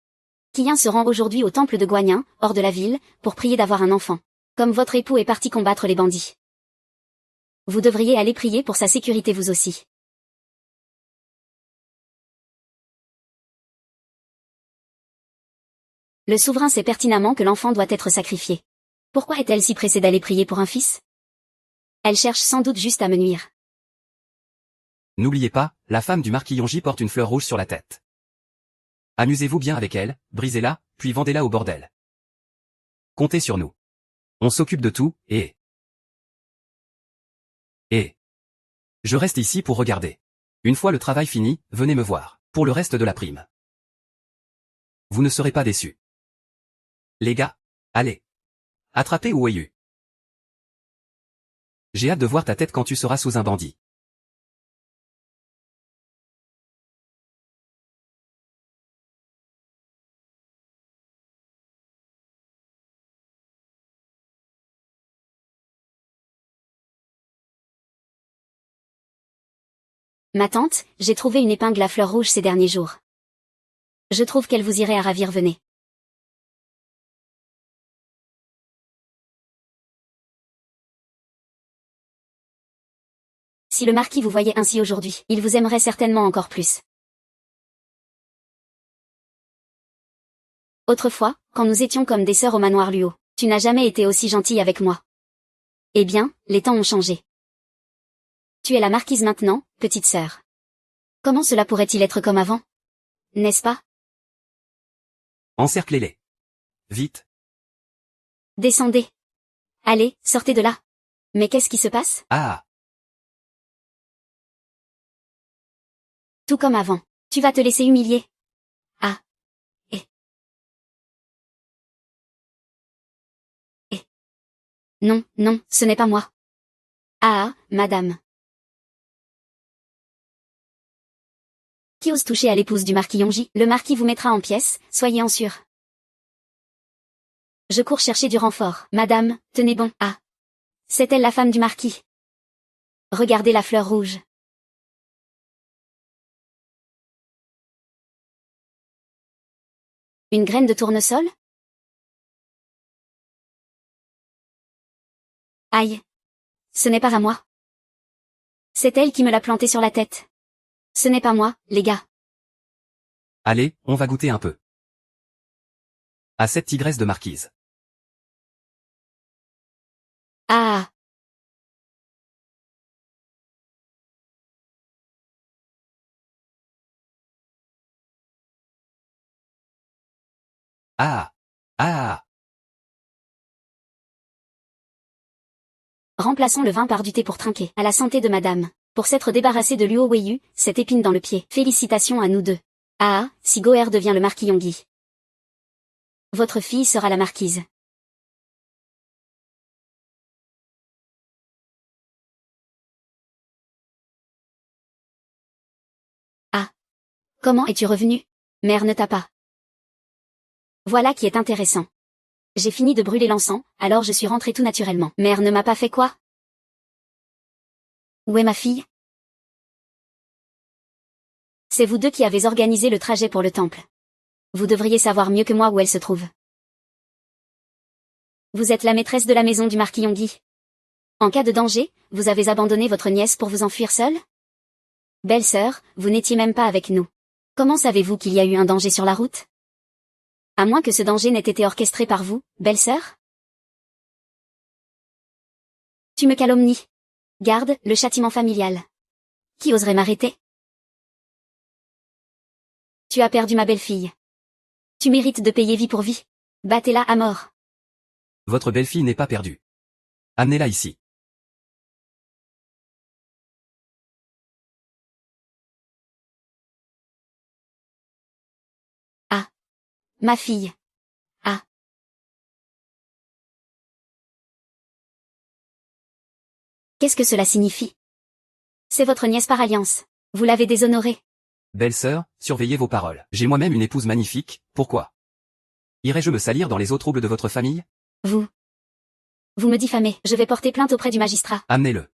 Kian se rend aujourd'hui au temple de Guanyin, hors de la ville, pour prier d'avoir un enfant. Comme votre époux est parti combattre les bandits. Vous devriez aller prier pour sa sécurité vous aussi. Le souverain sait pertinemment que l'enfant doit être sacrifié. Pourquoi est-elle si pressée d'aller prier pour un fils? Elle cherche sans doute juste à me nuire. N'oubliez pas, la femme du marquis Yonji porte une fleur rouge sur la tête. Amusez-vous bien avec elle, brisez-la, puis vendez-la au bordel. Comptez sur nous. On s'occupe de tout, et... Je reste ici pour regarder. Une fois le travail fini, venez me voir, pour le reste de la prime. Vous ne serez pas déçus. Les gars, allez. Attrapez Ueyu. J'ai hâte de voir ta tête quand tu seras sous un bandit. Ma tante, j'ai trouvé une épingle à fleurs rouges ces derniers jours. Je trouve qu'elle vous irait à ravir, venez. Si le marquis vous voyait ainsi aujourd'hui, il vous aimerait certainement encore plus. Autrefois, quand nous étions comme des sœurs au manoir Luo, tu n'as jamais été aussi gentille avec moi. Eh bien, les temps ont changé. Tu es la marquise maintenant, petite sœur. Comment cela pourrait-il être comme avant? N'est-ce pas? Encerclez-les. Vite. Descendez. Allez, sortez de là. Mais qu'est-ce qui se passe? Ah. Tout comme avant. Tu vas te laisser humilier. Ah. Et. Non, non, ce n'est pas moi. Ah, madame. Qui ose toucher à l'épouse du marquis Yonji? Le marquis vous mettra en pièces, soyez en sûr. Je cours chercher du renfort. Madame, tenez bon. Ah. C'est elle la femme du marquis. Regardez la fleur rouge. Une graine de tournesol? Aïe. Ce n'est pas à moi. C'est elle qui me l'a planté sur la tête. Ce n'est pas moi, les gars. Allez, on va goûter un peu. À cette tigresse de marquise. Ah. Ah. Ah. Remplaçons le vin par du thé pour trinquer. À la santé de madame. Pour s'être débarrassé de Luo Weiyu, cette épine dans le pied. Félicitations à nous deux. Ah, si Goer devient le marquis Yonggi. Votre fille sera la marquise. Ah. Comment es-tu revenu? Mère ne t'a pas. Voilà qui est intéressant. J'ai fini de brûler l'encens, alors je suis rentrée tout naturellement. Mère ne m'a pas fait quoi? Où est ma fille? C'est vous deux qui avez organisé le trajet pour le temple. Vous devriez savoir mieux que moi où elle se trouve. Vous êtes la maîtresse de la maison du marquis Yonggi. En cas de danger, vous avez abandonné votre nièce pour vous enfuir seule? Belle-sœur, vous n'étiez même pas avec nous. Comment savez-vous qu'il y a eu un danger sur la route? À moins que ce danger n'ait été orchestré par vous, belle-sœur? Tu me calomnies. Garde, le châtiment familial. Qui oserait m'arrêter? Tu as perdu ma belle-fille. Tu mérites de payer vie pour vie. Battez-la à mort. Votre belle-fille n'est pas perdue. Amenez-la ici. Ah. Ma fille. Ah. Qu'est-ce que cela signifie? C'est votre nièce par alliance. Vous l'avez déshonorée. Belle-sœur, surveillez vos paroles. J'ai moi-même une épouse magnifique, pourquoi? Irais-je me salir dans les eaux troubles de votre famille? Vous me diffamez. Je vais porter plainte auprès du magistrat. Amenez-le.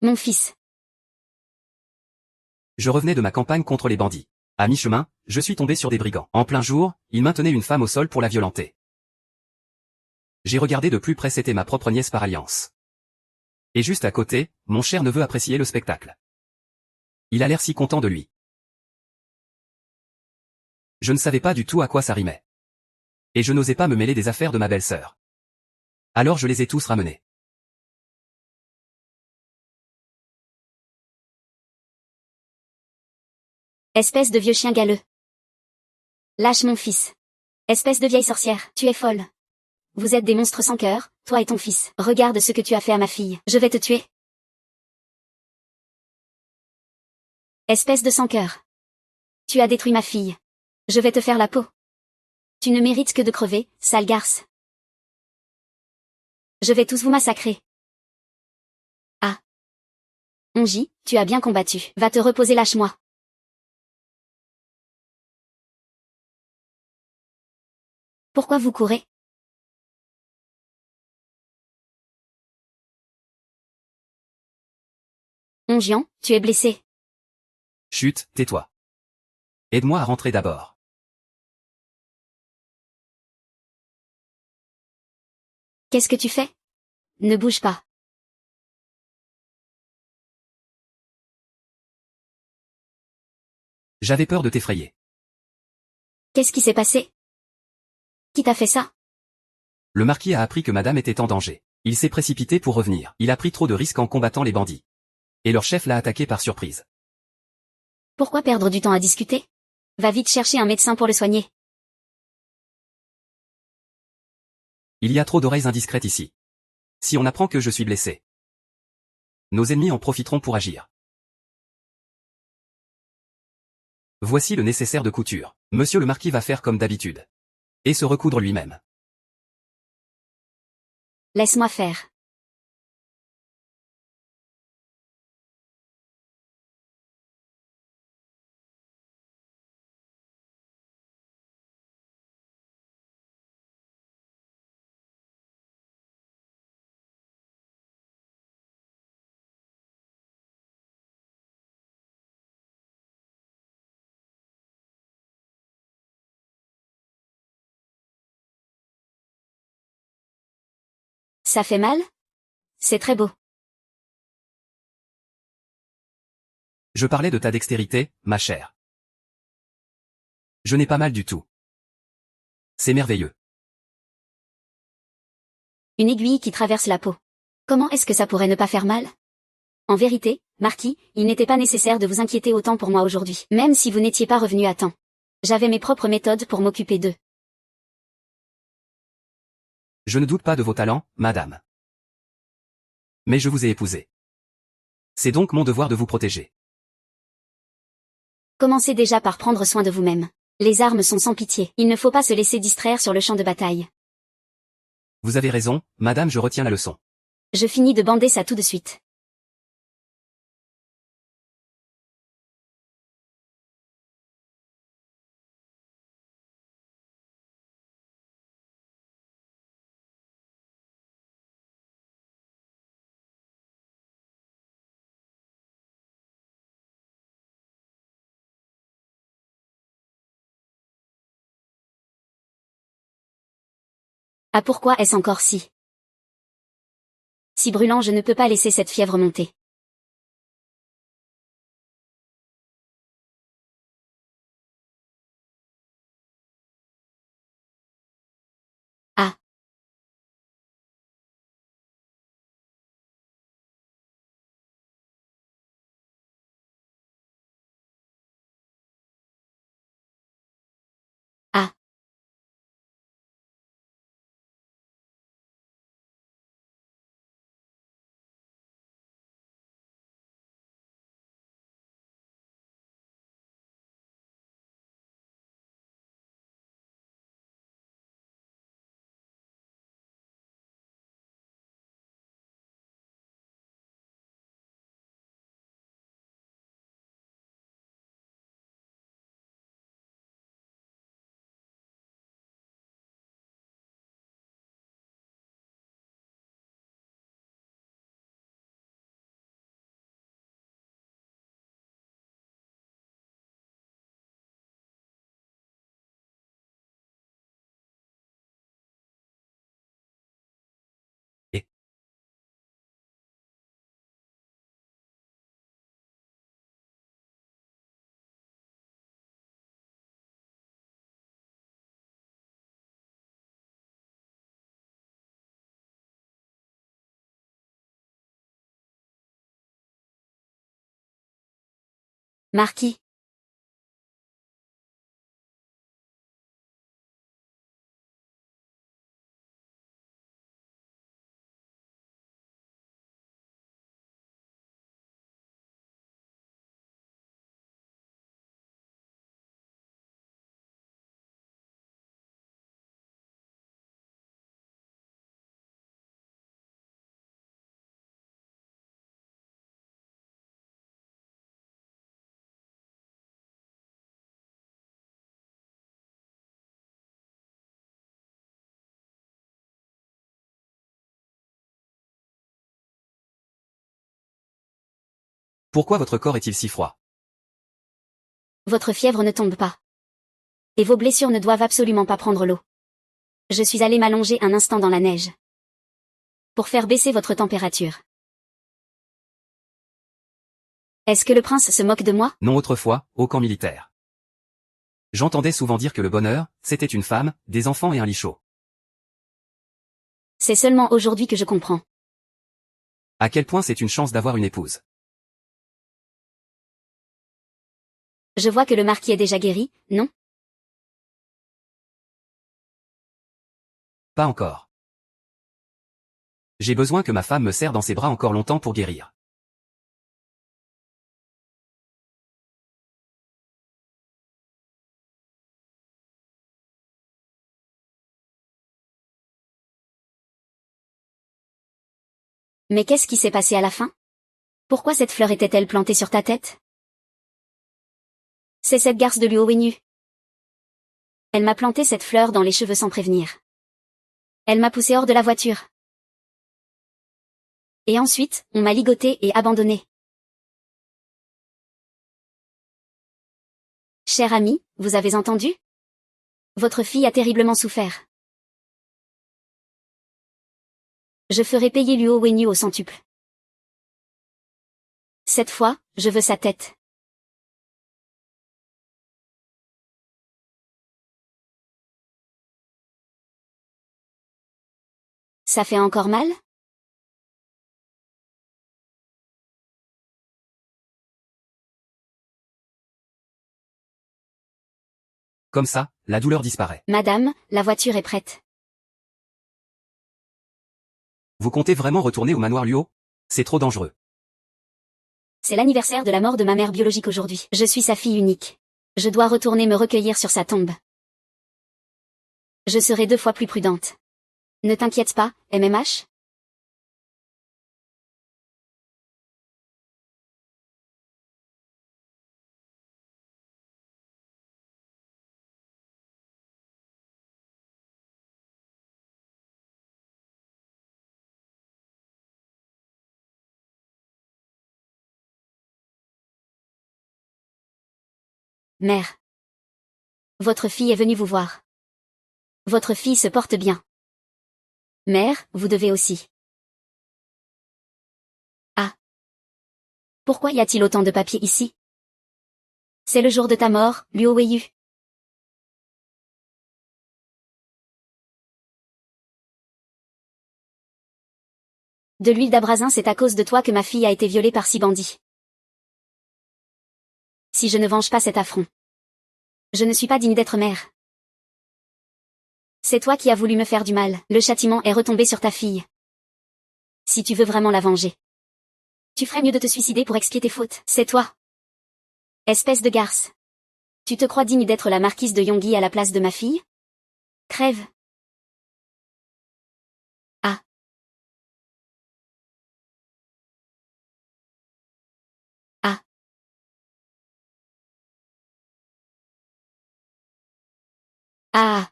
Mon fils. Je revenais de ma campagne contre les bandits. À mi-chemin, je suis tombé sur des brigands. En plein jour, ils maintenaient une femme au sol pour la violenter. J'ai regardé de plus près, c'était ma propre nièce par alliance. Et juste à côté, mon cher neveu appréciait le spectacle. Il a l'air si content de lui. Je ne savais pas du tout à quoi ça rimait. Et je n'osais pas me mêler des affaires de ma belle-sœur. Alors je les ai tous ramenés. Espèce de vieux chien galeux. Lâche mon fils. Espèce de vieille sorcière, tu es folle. Vous êtes des monstres sans cœur, toi et ton fils. Regarde ce que tu as fait à ma fille. Je vais te tuer. Espèce de sans cœur. Tu as détruit ma fille. Je vais te faire la peau. Tu ne mérites que de crever, sale garce. Je vais tous vous massacrer. Ah. Onji, tu as bien combattu. Va te reposer, lâche-moi. Pourquoi vous courez? Ongian, tu es blessé. Chut, tais-toi. Aide-moi à rentrer d'abord. Qu'est-ce que tu fais? Ne bouge pas. J'avais peur de t'effrayer. Qu'est-ce qui s'est passé? Qui t'a fait ça? Le marquis a appris que madame était en danger. Il s'est précipité pour revenir. Il a pris trop de risques en combattant les bandits. Et leur chef l'a attaqué par surprise. Pourquoi perdre du temps à discuter? Va vite chercher un médecin pour le soigner. Il y a trop d'oreilles indiscrètes ici. Si on apprend que je suis blessé, nos ennemis en profiteront pour agir. Voici le nécessaire de couture. Monsieur le marquis va faire comme d'habitude. Et se recoudre lui-même. Laisse-moi faire. Ça fait mal? C'est très beau. Je parlais de ta dextérité, ma chère. Je n'ai pas mal du tout. C'est merveilleux. Une aiguille qui traverse la peau. Comment est-ce que ça pourrait ne pas faire mal? En vérité, Marquis, il n'était pas nécessaire de vous inquiéter autant pour moi aujourd'hui, même si vous n'étiez pas revenu à temps. J'avais mes propres méthodes pour m'occuper d'eux. Je ne doute pas de vos talents, madame. Mais je vous ai épousé. C'est donc mon devoir de vous protéger. Commencez déjà par prendre soin de vous-même. Les armes sont sans pitié. Il ne faut pas se laisser distraire sur le champ de bataille. Vous avez raison, madame, je retiens la leçon. Je finis de bander ça tout de suite. Ah, pourquoi est-ce encore si brûlant? Je ne peux pas laisser cette fièvre monter. Ah. Marquis. Pourquoi votre corps est-il si froid? Votre fièvre ne tombe pas. Et vos blessures ne doivent absolument pas prendre l'eau. Je suis allé m'allonger un instant dans la neige. Pour faire baisser votre température. Est-ce que le prince se moque de moi? Non, autrefois, au camp militaire. J'entendais souvent dire que le bonheur, c'était une femme, des enfants et un lit chaud. C'est seulement aujourd'hui que je comprends. À quel point c'est une chance d'avoir une épouse. Je vois que le marquis est déjà guéri, non? Pas encore. J'ai besoin que ma femme me serre dans ses bras encore longtemps pour guérir. Mais qu'est-ce qui s'est passé à la fin? Pourquoi cette fleur était-elle plantée sur ta tête? C'est cette garce de Luo Wenyu. Elle m'a planté cette fleur dans les cheveux sans prévenir. Elle m'a poussé hors de la voiture. Et ensuite, on m'a ligoté et abandonné. Cher ami, vous avez entendu? Votre fille a terriblement souffert. Je ferai payer Luo Wenyu au centuple. Cette fois, je veux sa tête. Ça fait encore mal? Comme ça, la douleur disparaît. Madame, la voiture est prête. Vous comptez vraiment retourner au manoir Luo? C'est trop dangereux. C'est l'anniversaire de la mort de ma mère biologique aujourd'hui. Je suis sa fille unique. Je dois retourner me recueillir sur sa tombe. Je serai 2 fois plus prudente. Ne t'inquiète pas, MMH? Mère. Votre fille est venue vous voir. Votre fille se porte bien. Mère, vous devez aussi. Ah. Pourquoi y a-t-il autant de papiers ici? C'est le jour de ta mort, Luo Wenyu. De l'huile d'abrasin, c'est à cause de toi que ma fille a été violée par 6 bandits. Si je ne venge pas cet affront, je ne suis pas digne d'être mère. C'est toi qui as voulu me faire du mal. Le châtiment est retombé sur ta fille. Si tu veux vraiment la venger, tu ferais mieux de te suicider pour expier tes fautes. C'est toi. Espèce de garce. Tu te crois digne d'être la marquise de Yonggi à la place de ma fille? Crève. Ah. Ah. Ah.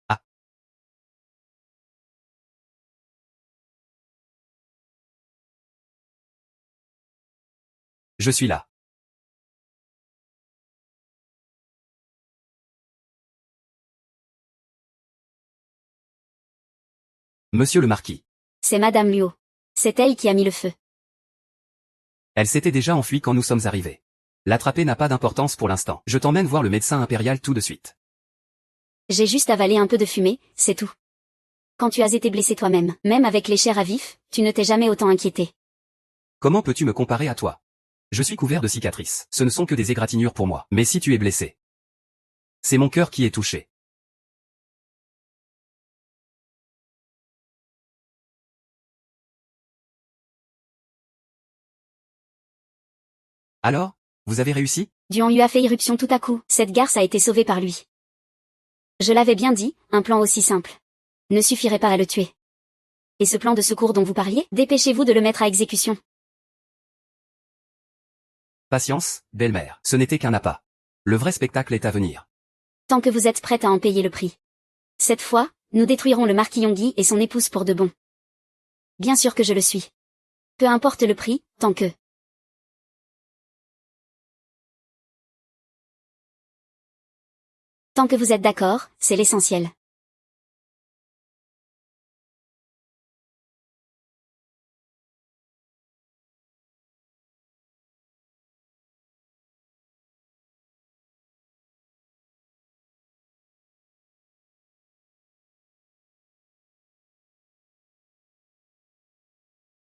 Ah, je suis là. Monsieur le marquis. C'est Madame Luo. C'est elle qui a mis le feu. Elle s'était déjà enfuie quand nous sommes arrivés. L'attraper n'a pas d'importance pour l'instant. Je t'emmène voir le médecin impérial tout de suite. J'ai juste avalé un peu de fumée, c'est tout. Quand tu as été blessé toi-même, même avec les chairs à vif, tu ne t'es jamais autant inquiété. Comment peux-tu me comparer à toi? Je suis couvert de cicatrices. Ce ne sont que des égratignures pour moi. Mais si tu es blessé, c'est mon cœur qui est touché. Alors, vous avez réussi? Duan Yu a fait irruption tout à coup. Cette garce a été sauvée par lui. Je l'avais bien dit, un plan aussi simple ne suffirait pas à le tuer. Et ce plan de secours dont vous parliez, dépêchez-vous de le mettre à exécution. Patience, belle-mère. Ce n'était qu'un appât. Le vrai spectacle est à venir. Tant que vous êtes prête à en payer le prix. Cette fois, nous détruirons le marquis Yonggi et son épouse pour de bon. Bien sûr que je le suis. Peu importe le prix, tant que... Tant que vous êtes d'accord, c'est l'essentiel.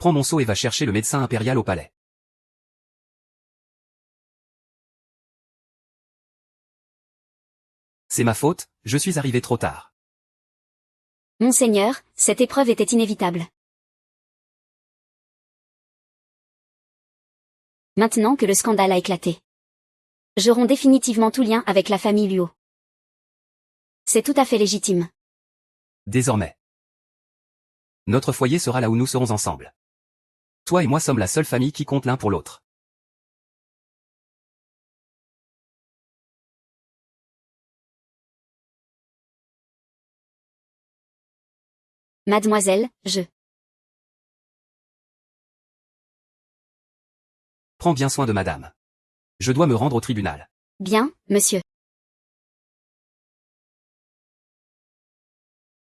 Prends mon seau et va chercher le médecin impérial au palais. C'est ma faute, je suis arrivé trop tard. Monseigneur, cette épreuve était inévitable. Maintenant que le scandale a éclaté, je romps définitivement tout lien avec la famille Luo. C'est tout à fait légitime. Désormais, notre foyer sera là où nous serons ensemble. Toi et moi sommes la seule famille qui compte l'un pour l'autre. Mademoiselle, Prends bien soin de madame. Je dois me rendre au tribunal. Bien, monsieur.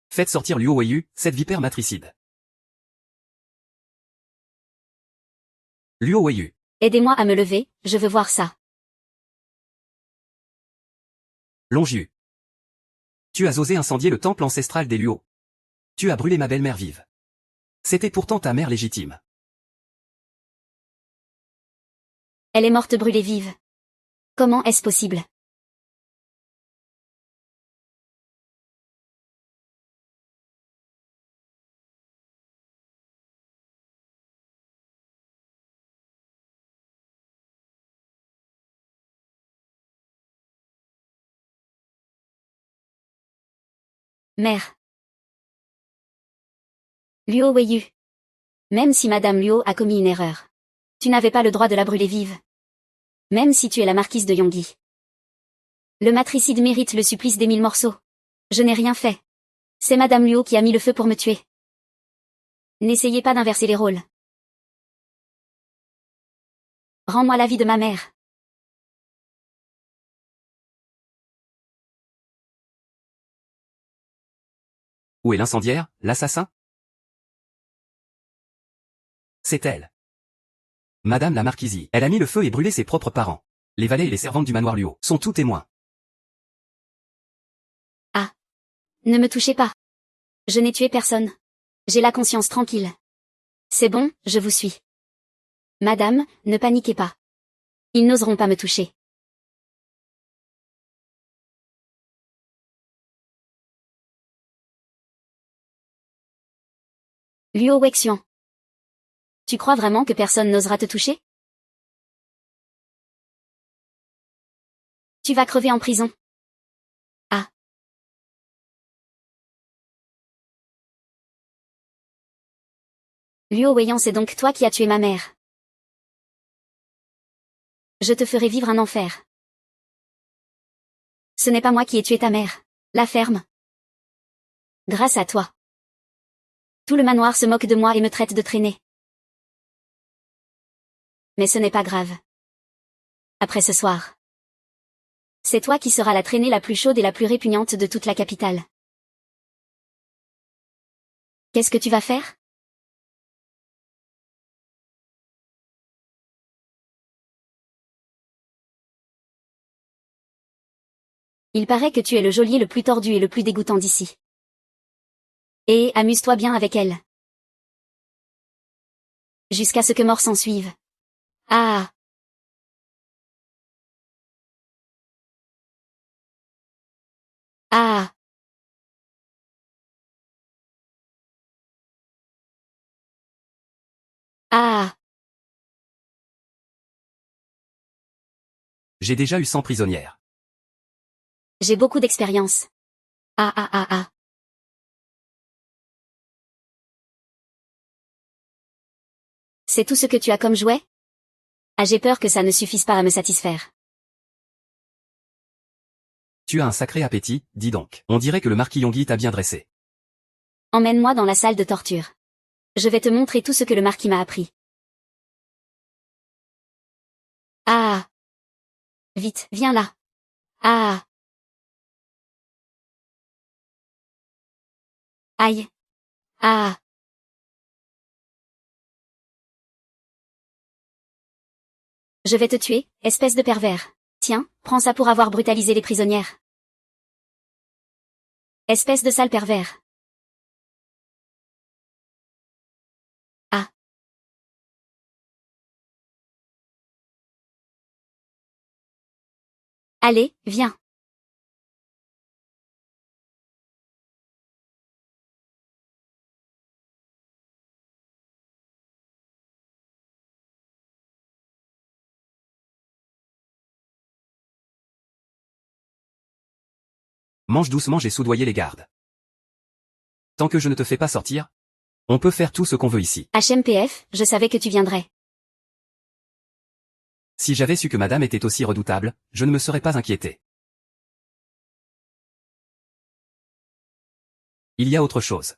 Faites sortir Luo Weiyu, cette vipère matricide. Luo Weiyu. Aidez-moi à me lever, je veux voir ça. Longiu. Tu as osé incendier le temple ancestral des Luo. Tu as brûlé ma belle-mère vive. C'était pourtant ta mère légitime. Elle est morte brûlée vive. Comment est-ce possible? Mère. Luo Weiyu. Même si Madame Luo a commis une erreur, tu n'avais pas le droit de la brûler vive. Même si tu es la marquise de Yonggi. Le matricide mérite le supplice des 1000 morceaux. Je n'ai rien fait. C'est Madame Luo qui a mis le feu pour me tuer. N'essayez pas d'inverser les rôles. Rends-moi la vie de ma mère. Où est l'incendiaire, l'assassin? C'est elle. Madame la marquise. Elle a mis le feu et brûlé ses propres parents. Les valets et les servantes du manoir Luo sont tous témoins. Ah. Ne me touchez pas. Je n'ai tué personne. J'ai la conscience tranquille. C'est bon, je vous suis. Madame, ne paniquez pas. Ils n'oseront pas me toucher. Luo Wexian. Tu crois vraiment que personne n'osera te toucher? Tu vas crever en prison. Ah. Luo Weiyan, c'est donc toi qui as tué ma mère. Je te ferai vivre un enfer. Ce n'est pas moi qui ai tué ta mère. La ferme. Grâce à toi. Tout le manoir se moque de moi et me traite de traînée. Mais ce n'est pas grave. Après ce soir, c'est toi qui seras la traînée la plus chaude et la plus répugnante de toute la capitale. Qu'est-ce que tu vas faire? Il paraît que tu es le geôlier le plus tordu et le plus dégoûtant d'ici. Et amuse-toi bien avec elle. Jusqu'à ce que mort s'en suive. Ah. Ah. Ah. J'ai déjà eu 100 prisonnières. J'ai beaucoup d'expérience. Ah ah ah ah. C'est tout ce que tu as comme jouet? Ah, j'ai peur que ça ne suffise pas à me satisfaire. Tu as un sacré appétit, dis donc. On dirait que le marquis Yonghi t'a bien dressé. Emmène-moi dans la salle de torture. Je vais te montrer tout ce que le marquis m'a appris. Ah. Vite, viens là. Ah. Aïe. Ah. Je vais te tuer, espèce de pervers. Tiens, prends ça pour avoir brutalisé les prisonnières. Espèce de sale pervers. Ah. Allez, viens. Mange doucement, j'ai soudoyé les gardes. Tant que je ne te fais pas sortir, on peut faire tout ce qu'on veut ici. HMPF, je savais que tu viendrais. Si j'avais su que madame était aussi redoutable, je ne me serais pas inquiété. Il y a autre chose.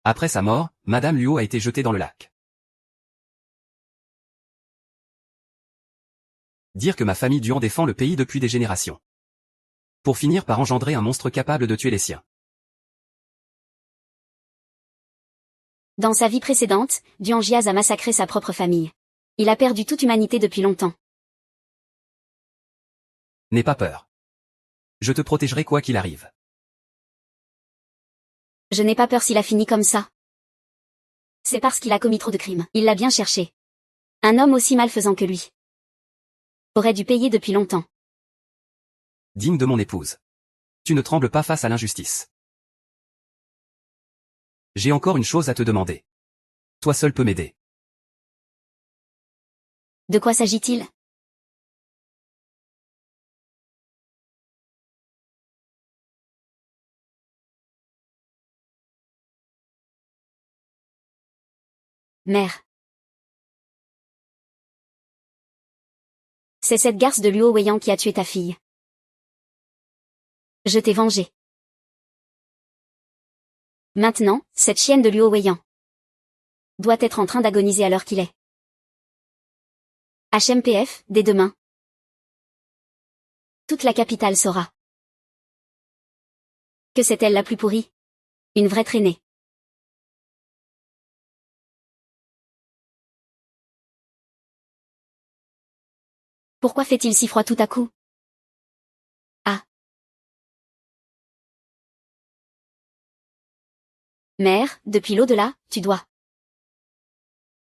Après sa mort, madame Luo a été jetée dans le lac. Dire que ma famille Duan défend le pays depuis des générations. Pour finir par engendrer un monstre capable de tuer les siens. Dans sa vie précédente, Duan Jiaz a massacré sa propre famille. Il a perdu toute humanité depuis longtemps. N'aie pas peur. Je te protégerai quoi qu'il arrive. Je n'ai pas peur s'il a fini comme ça. C'est parce qu'il a commis trop de crimes. Il l'a bien cherché. Un homme aussi malfaisant que lui aurait dû payer depuis longtemps. Digne de mon épouse. Tu ne trembles pas face à l'injustice. J'ai encore une chose à te demander. Toi seul peux m'aider. De quoi s'agit-il? Mère. C'est cette garce de Luo Weiyan qui a tué ta fille. Je t'ai vengé. Maintenant, cette chienne de Luo Weiyan doit être en train d'agoniser à l'heure qu'il est. HMPF, dès demain. Toute la capitale saura que c'est elle la plus pourrie. Une vraie traînée. Pourquoi fait-il si froid tout à coup? Ah. Mère, depuis l'au-delà, tu dois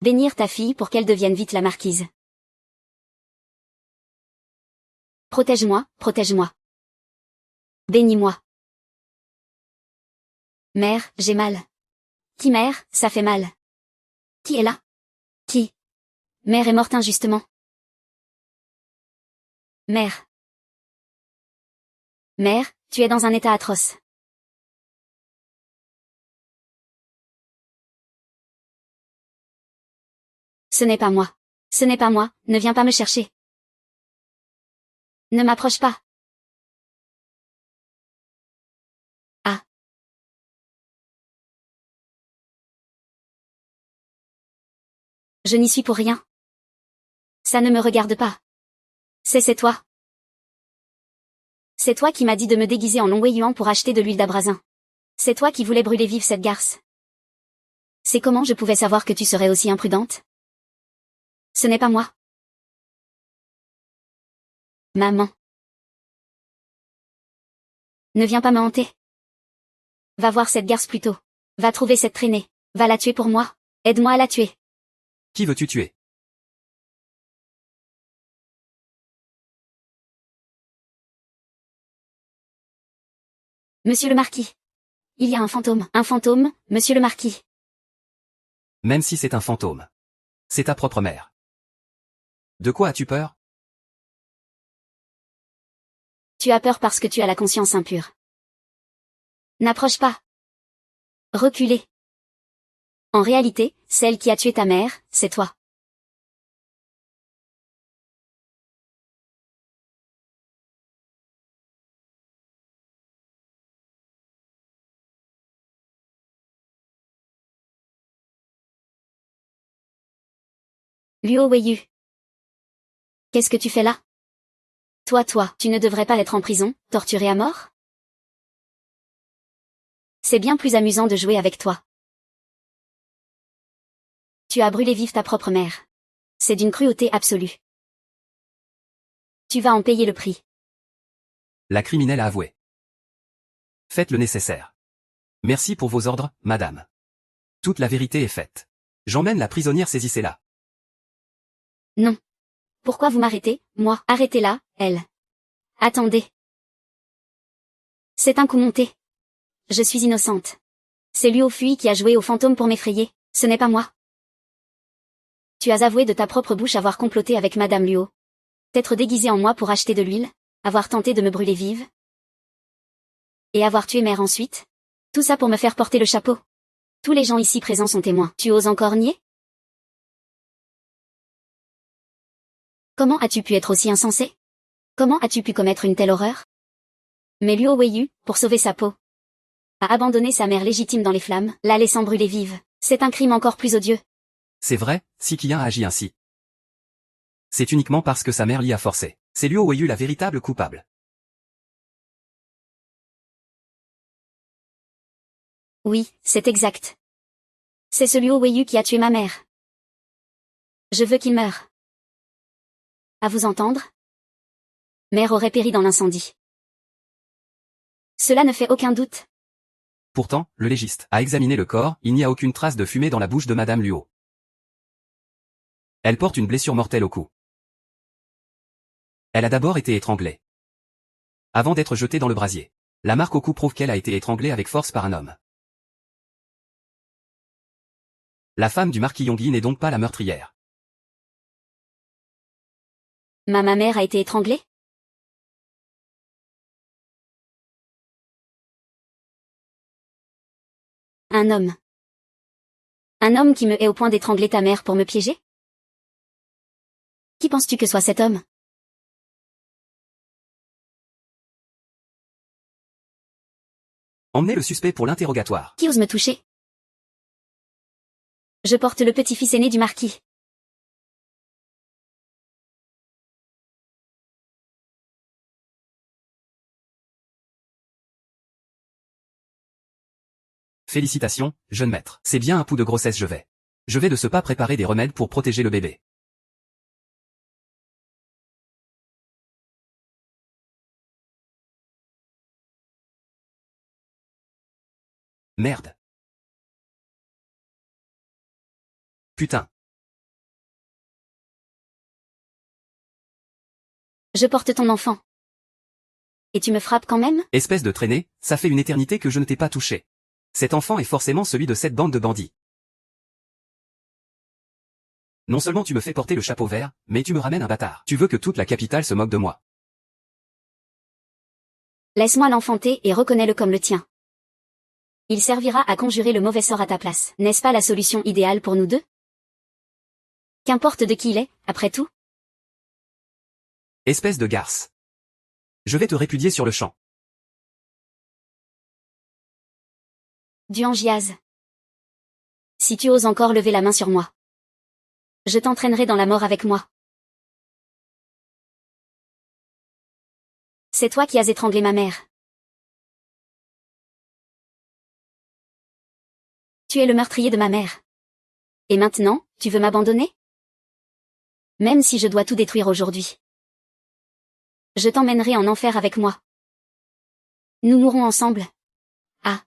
bénir ta fille pour qu'elle devienne vite la marquise. Protège-moi, protège-moi. Bénis-moi. Mère, j'ai mal. Qui mère, ça fait mal. Qui est là? Qui? Mère est morte injustement. Mère. Mère, tu es dans un état atroce. Ce n'est pas moi. Ce n'est pas moi, ne viens pas me chercher. Ne m'approche pas. Ah. Je n'y suis pour rien. Ça ne me regarde pas. C'est toi. C'est toi qui m'as dit de me déguiser en Long Wei Yuan pour acheter de l'huile d'abrasin. C'est toi qui voulais brûler vive cette garce. C'est comment je pouvais savoir que tu serais aussi imprudente? Ce n'est pas moi. Maman. Ne viens pas me hanter. Va voir cette garce plutôt. Va trouver cette traînée. Va la tuer pour moi. Aide-moi à la tuer. Qui veux-tu tuer? Monsieur le marquis. Il y a un fantôme. Un fantôme, monsieur le marquis. Même si c'est un fantôme. C'est ta propre mère. De quoi as-tu peur? Tu as peur parce que tu as la conscience impure. N'approche pas. Reculez. En réalité, celle qui a tué ta mère, c'est toi. Luo Weiyu. Qu'est-ce que tu fais là? Toi, tu ne devrais pas être en prison, torturé à mort? C'est bien plus amusant de jouer avec toi. Tu as brûlé vive ta propre mère. C'est d'une cruauté absolue. Tu vas en payer le prix. La criminelle a avoué. Faites le nécessaire. Merci pour vos ordres, madame. Toute la vérité est faite. J'emmène la prisonnière, saisissez-la. Non. Pourquoi vous m'arrêtez, moi? Arrêtez-la, elle. Attendez. C'est un coup monté. Je suis innocente. C'est Luo Fui qui a joué au fantôme pour m'effrayer, ce n'est pas moi. Tu as avoué de ta propre bouche avoir comploté avec Madame Luo. T'être déguisé en moi pour acheter de l'huile, avoir tenté de me brûler vive. Et avoir tué mère ensuite. Tout ça pour me faire porter le chapeau. Tous les gens ici présents sont témoins. Tu oses encore nier? Comment as-tu pu être aussi insensé? Comment as-tu pu commettre une telle horreur? Mais Luo Weiyu, pour sauver sa peau, a abandonné sa mère légitime dans les flammes, la laissant brûler vive. C'est un crime encore plus odieux. C'est vrai, si Qian a agi ainsi. C'est uniquement parce que sa mère l'y a forcé. C'est Luo Weiyu la véritable coupable. Oui, c'est exact. C'est ce Luo Weiyu qui a tué ma mère. Je veux qu'il meure. À vous entendre? Mère aurait péri dans l'incendie. Cela ne fait aucun doute. Pourtant, le légiste a examiné le corps, il n'y a aucune trace de fumée dans la bouche de Madame Luo. Elle porte une blessure mortelle au cou. Elle a d'abord été étranglée, avant d'être jetée dans le brasier. La marque au cou prouve qu'elle a été étranglée avec force par un homme. La femme du marquis Yongyi n'est donc pas la meurtrière. Ma mère a été étranglée? Un homme. Un homme qui me hait au point d'étrangler ta mère pour me piéger? Qui penses-tu que soit cet homme? Emmenez le suspect pour l'interrogatoire. Qui ose me toucher? Je porte le petit-fils aîné du marquis. Félicitations, jeune maître. C'est bien un pouls de grossesse Je vais de ce pas préparer des remèdes pour protéger le bébé. Merde. Putain. Je porte ton enfant. Et tu me frappes quand même? Espèce de traînée, ça fait une éternité que je ne t'ai pas touché. Cet enfant est forcément celui de cette bande de bandits. Non seulement tu me fais porter le chapeau vert, mais tu me ramènes un bâtard. Tu veux que toute la capitale se moque de moi. Laisse-moi l'enfanter et reconnais-le comme le tien. Il servira à conjurer le mauvais sort à ta place. N'est-ce pas la solution idéale pour nous deux? Qu'importe de qui il est, après tout. Espèce de garce. Je vais te répudier sur le champ. Duan Jiaz. Si tu oses encore lever la main sur moi, je t'entraînerai dans la mort avec moi. C'est toi qui as étranglé ma mère. Tu es le meurtrier de ma mère. Et maintenant, tu veux m'abandonner? Même si je dois tout détruire aujourd'hui. Je t'emmènerai en enfer avec moi. Nous mourrons ensemble. Ah.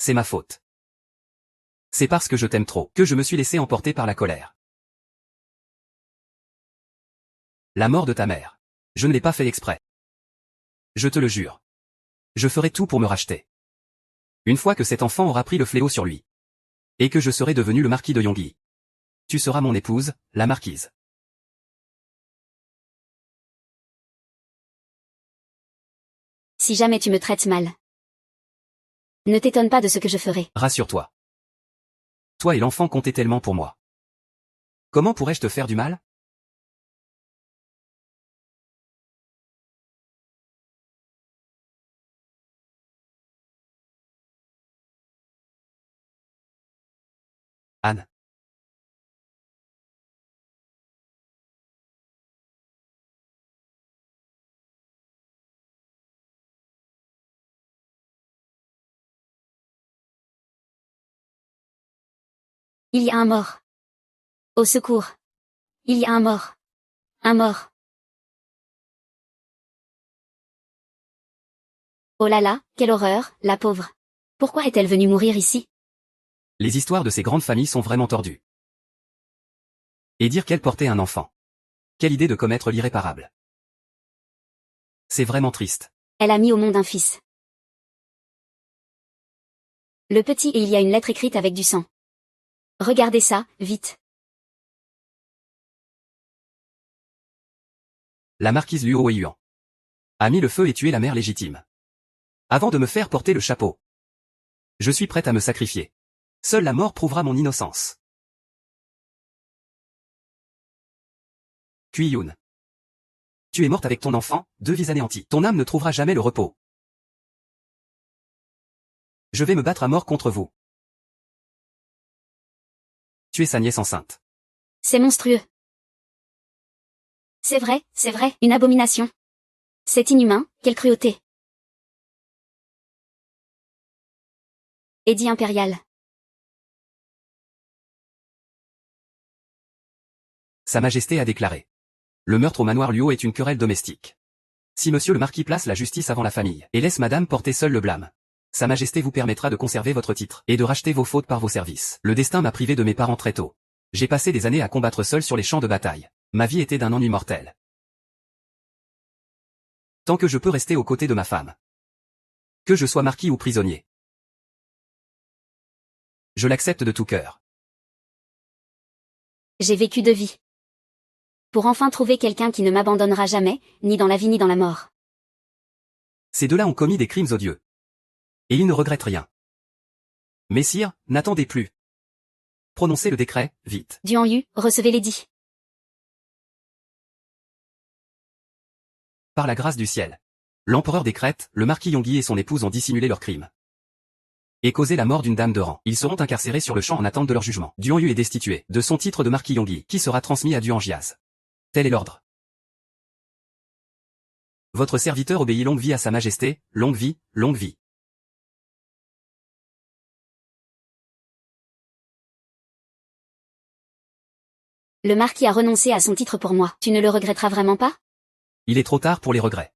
c'est ma faute. C'est parce que je t'aime trop que je me suis laissé emporter par la colère. La mort de ta mère. Je ne l'ai pas fait exprès. Je te le jure. Je ferai tout pour me racheter. Une fois que cet enfant aura pris le fléau sur lui. Et que je serai devenu le marquis de Yonghi. Tu seras mon épouse, la marquise. Si jamais tu me traites mal, ne t'étonne pas de ce que je ferai. Rassure-toi. Toi et l'enfant comptaient tellement pour moi. Comment pourrais-je te faire du mal? Anne. Il y a un mort. Au secours. Il y a un mort. Un mort. Oh là là, quelle horreur, la pauvre. Pourquoi est-elle venue mourir ici? Les histoires de ces grandes familles sont vraiment tordues. Et dire qu'elle portait un enfant. Quelle idée de commettre l'irréparable. C'est vraiment triste. Elle a mis au monde un fils. Le petit et il y a une lettre écrite avec du sang. Regardez ça, vite. La marquise Luo Yuan a mis le feu et tué la mère légitime. Avant de me faire porter le chapeau. Je suis prête à me sacrifier. Seule la mort prouvera mon innocence. Kui-Yun. Tu es morte avec ton enfant, 2 vies anéanties. Ton âme ne trouvera jamais le repos. Je vais me battre à mort contre vous. Tu es sa nièce enceinte. C'est monstrueux. C'est vrai, une abomination. C'est inhumain, quelle cruauté. Édit impérial. Sa Majesté a déclaré. Le meurtre au manoir Luo est une querelle domestique. Si monsieur le marquis place la justice avant la famille et laisse madame porter seule le blâme, Sa Majesté vous permettra de conserver votre titre et de racheter vos fautes par vos services. Le destin m'a privé de mes parents très tôt. J'ai passé des années à combattre seul sur les champs de bataille. Ma vie était d'un ennui mortel. Tant que je peux rester aux côtés de ma femme. Que je sois marquis ou prisonnier. Je l'accepte de tout cœur. J'ai vécu 2 vies. Pour enfin trouver quelqu'un qui ne m'abandonnera jamais, ni dans la vie ni dans la mort. Ces deux-là ont commis des crimes odieux. Et ils ne regrettent rien. Messire, n'attendez plus. Prononcez le décret, vite. Duan Yu, recevez l'édit. Par la grâce du ciel. L'empereur décrète, le marquis Yonghi et son épouse ont dissimulé leur crime. Et causé la mort d'une dame de rang. Ils seront incarcérés sur le champ en attente de leur jugement. Duan Yu est destitué de son titre de marquis Yonghi, qui sera transmis à Duan Jiaz. Tel est l'ordre. Votre serviteur obéit longue vie à Sa Majesté, longue vie, longue vie. Le marquis a renoncé à son titre pour moi. Tu ne le regretteras vraiment pas? Il est trop tard pour les regrets.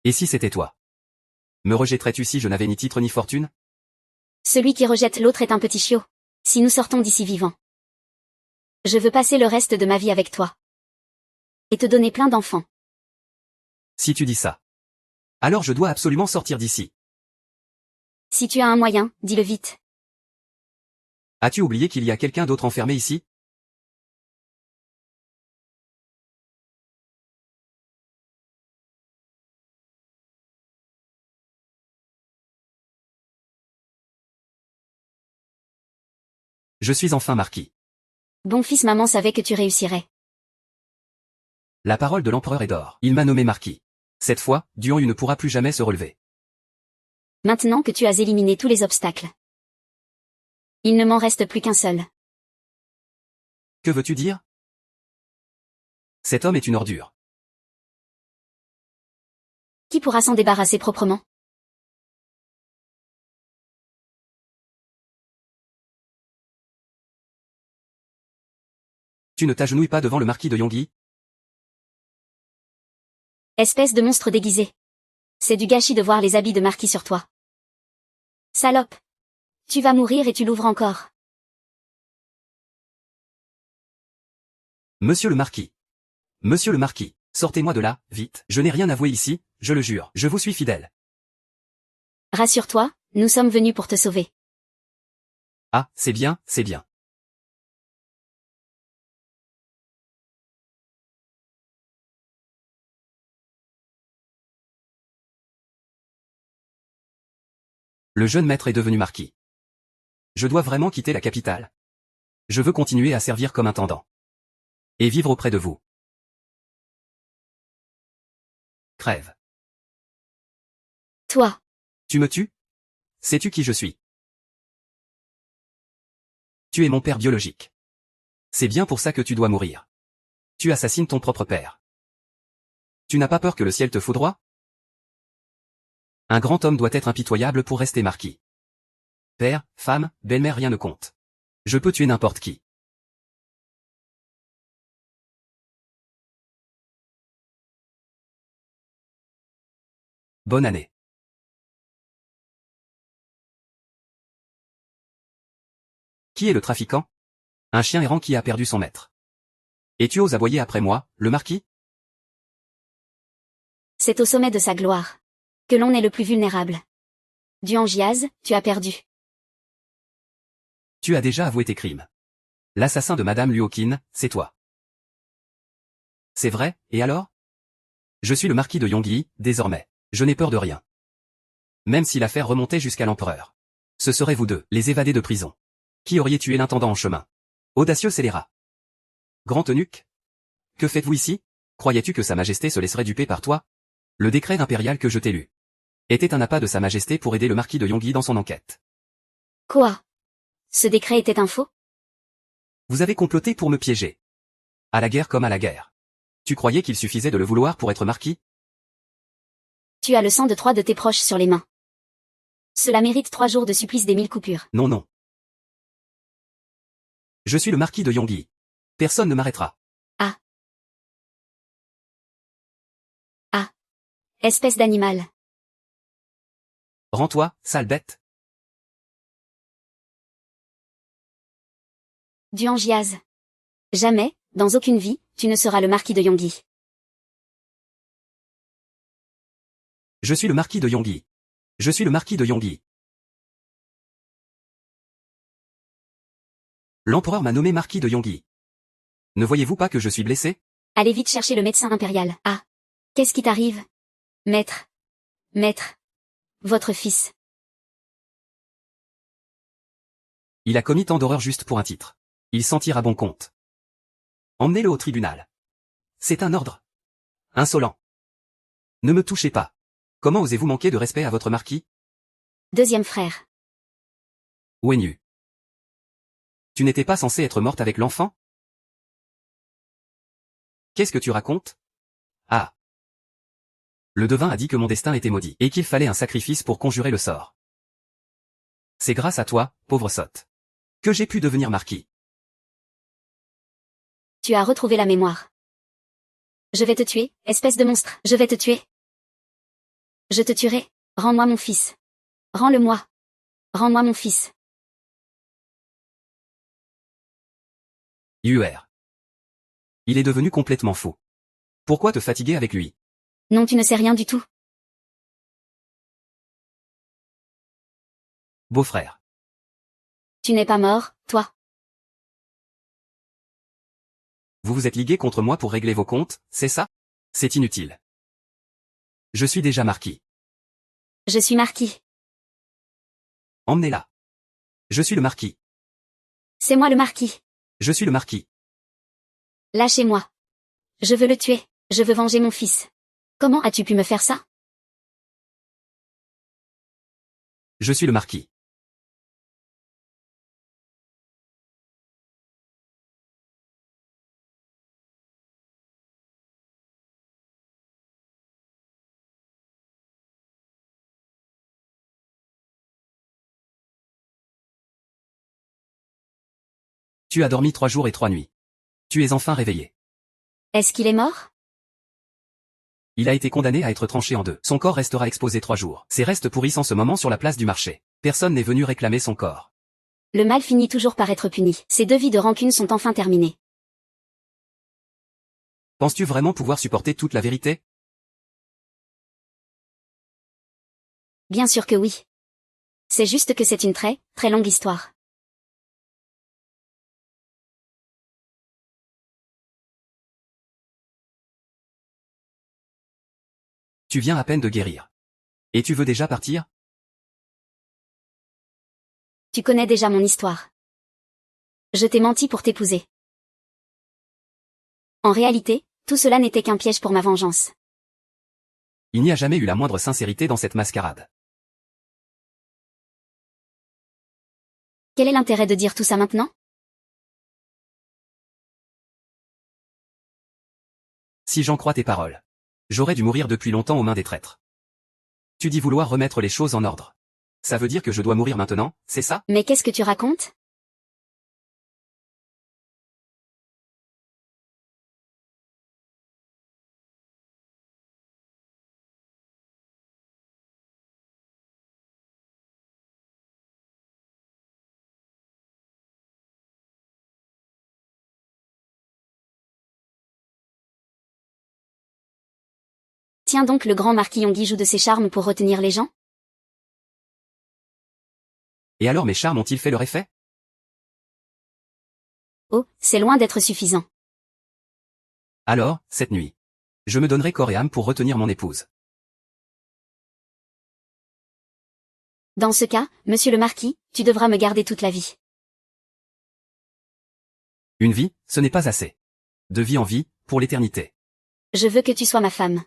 Et si c'était toi? Me rejetterais-tu si je n'avais ni titre ni fortune? Celui qui rejette l'autre est un petit chiot. Si nous sortons d'ici vivants. Je veux passer le reste de ma vie avec toi. Et te donner plein d'enfants. Si tu dis ça. Alors je dois absolument sortir d'ici. Si tu as un moyen, dis-le vite. As-tu oublié qu'il y a quelqu'un d'autre enfermé ici? Je suis enfin marquis. Bon fils, maman savait que tu réussirais. La parole de l'empereur est d'or. Il m'a nommé marquis. Cette fois, Duan Yu ne pourra plus jamais se relever. Maintenant que tu as éliminé tous les obstacles. Il ne m'en reste plus qu'un seul. Que veux-tu dire? Cet homme est une ordure. Qui pourra s'en débarrasser proprement? Tu ne t'agenouilles pas devant le marquis de Yonghi? Espèce de monstre déguisé. C'est du gâchis de voir les habits de marquis sur toi. Salope. Tu vas mourir et tu l'ouvres encore. Monsieur le marquis. Monsieur le marquis, sortez-moi de là, vite, je n'ai rien avoué ici, je le jure, je vous suis fidèle. Rassure-toi, nous sommes venus pour te sauver. Ah, c'est bien, c'est bien. Le jeune maître est devenu marquis. Je dois vraiment quitter la capitale. Je veux continuer à servir comme intendant. Et vivre auprès de vous. Crève. Toi, Tu me tues? Sais-tu qui je suis? Tu es mon père biologique. C'est bien pour ça que tu dois mourir. Tu assassines ton propre père. Tu n'as pas peur que le ciel te foudroie? Un grand homme doit être impitoyable pour rester marquis. Père, femme, belle-mère, rien ne compte. Je peux tuer n'importe qui. Bonne année. Qui est le trafiquant? Un chien errant qui a perdu son maître. Et tu oses aboyer après moi, le marquis? c'est au sommet de sa gloire que l'on est le plus vulnérable. Duangiaz, tu as perdu. Tu as déjà avoué tes crimes. L'assassin de Madame Luokin, c'est toi. C'est vrai, et alors? Je suis le marquis de Yongyi, désormais. Je n'ai peur de rien. Même si l'affaire remontait jusqu'à l'empereur. Ce serait vous deux, les évadés de prison. Qui auriez tué l'intendant en chemin? Audacieux scélérat. Grand eunuque? Que faites-vous ici? Croyais-tu que Sa Majesté se laisserait duper par toi? Le décret impérial que je t'ai lu était un appât de Sa Majesté pour aider le marquis de Yongyi dans son enquête. Quoi? Ce décret était un faux? Vous avez comploté pour me piéger. À la guerre comme à la guerre. Tu croyais qu'il suffisait de le vouloir pour être marquis? Tu as le sang de 3 de tes proches sur les mains. Cela mérite 3 jours de supplice des 1000 coupures. Non, non. Je suis le marquis de Yongyi. Personne ne m'arrêtera. Espèce d'animal. Rends-toi, sale bête. Duangiaz. Jamais, dans aucune vie, tu ne seras le marquis de Yongyi. Je suis le marquis de Yongyi. Je suis le marquis de Yongyi. L'empereur m'a nommé marquis de Yongyi. Ne voyez-vous pas que je suis blessé? Allez vite chercher le médecin impérial. Ah. Qu'est-ce qui t'arrive? Maître. Maître. Votre fils. Il a commis tant d'horreurs juste pour un titre. Il s'en tire à bon compte. Emmenez-le au tribunal. C'est un ordre. Insolent. Ne me touchez pas. Comment osez-vous manquer de respect à votre marquis? Deuxième frère. Wenyu. Tu n'étais pas censé être morte avec l'enfant? Qu'est-ce que tu racontes? Ah. Le devin a dit que mon destin était maudit, et qu'il fallait un sacrifice pour conjurer le sort. C'est grâce à toi, pauvre sotte, que j'ai pu devenir marquis. Tu as retrouvé la mémoire. Je vais te tuer, espèce de monstre. Je vais te tuer. Je te tuerai. Rends-moi mon fils. Rends-le-moi. Rends-moi mon fils. UR. Il est devenu complètement fou. Pourquoi te fatiguer avec lui? Non, tu ne sais rien du tout. Beau-frère. Tu n'es pas mort, toi. Vous vous êtes ligué contre moi pour régler vos comptes, c'est ça? C'est inutile. Je suis déjà marquis. Je suis marquis. Emmenez-la. Je suis le marquis. C'est moi le marquis. Je suis le marquis. Lâchez-moi. Je veux le tuer. Je veux venger mon fils. Comment as-tu pu me faire ça? Je suis le marquis. Tu as dormi 3 jours et 3 nuits. Tu es enfin réveillé. Est-ce qu'il est mort? Il a été condamné à être tranché en deux. Son corps restera exposé 3 jours. Ses restes pourrissent en ce moment sur la place du marché. Personne n'est venu réclamer son corps. Le mal finit toujours par être puni. Ces 2 vies de rancune sont enfin terminées. Penses-tu vraiment pouvoir supporter toute la vérité? Bien sûr que oui. C'est juste que c'est une très, très longue histoire. Tu viens à peine de guérir. Et tu veux déjà partir? Tu connais déjà mon histoire. Je t'ai menti pour t'épouser. En réalité, tout cela n'était qu'un piège pour ma vengeance. Il n'y a jamais eu la moindre sincérité dans cette mascarade. Quel est l'intérêt de dire tout ça maintenant? Si j'en crois tes paroles. J'aurais dû mourir depuis longtemps aux mains des traîtres. Tu dis vouloir remettre les choses en ordre. Ça veut dire que je dois mourir maintenant, c'est ça? Mais qu'est-ce que tu racontes? Tiens donc, le grand marquis Yonggi joue de ses charmes pour retenir les gens? Et alors mes charmes ont-ils fait leur effet? Oh, c'est loin d'être suffisant. Alors, cette nuit. Je me donnerai corps et âme pour retenir mon épouse. Dans ce cas, monsieur le marquis, tu devras me garder toute la vie. Une vie, ce n'est pas assez. De vie en vie, pour l'éternité. Je veux que tu sois ma femme.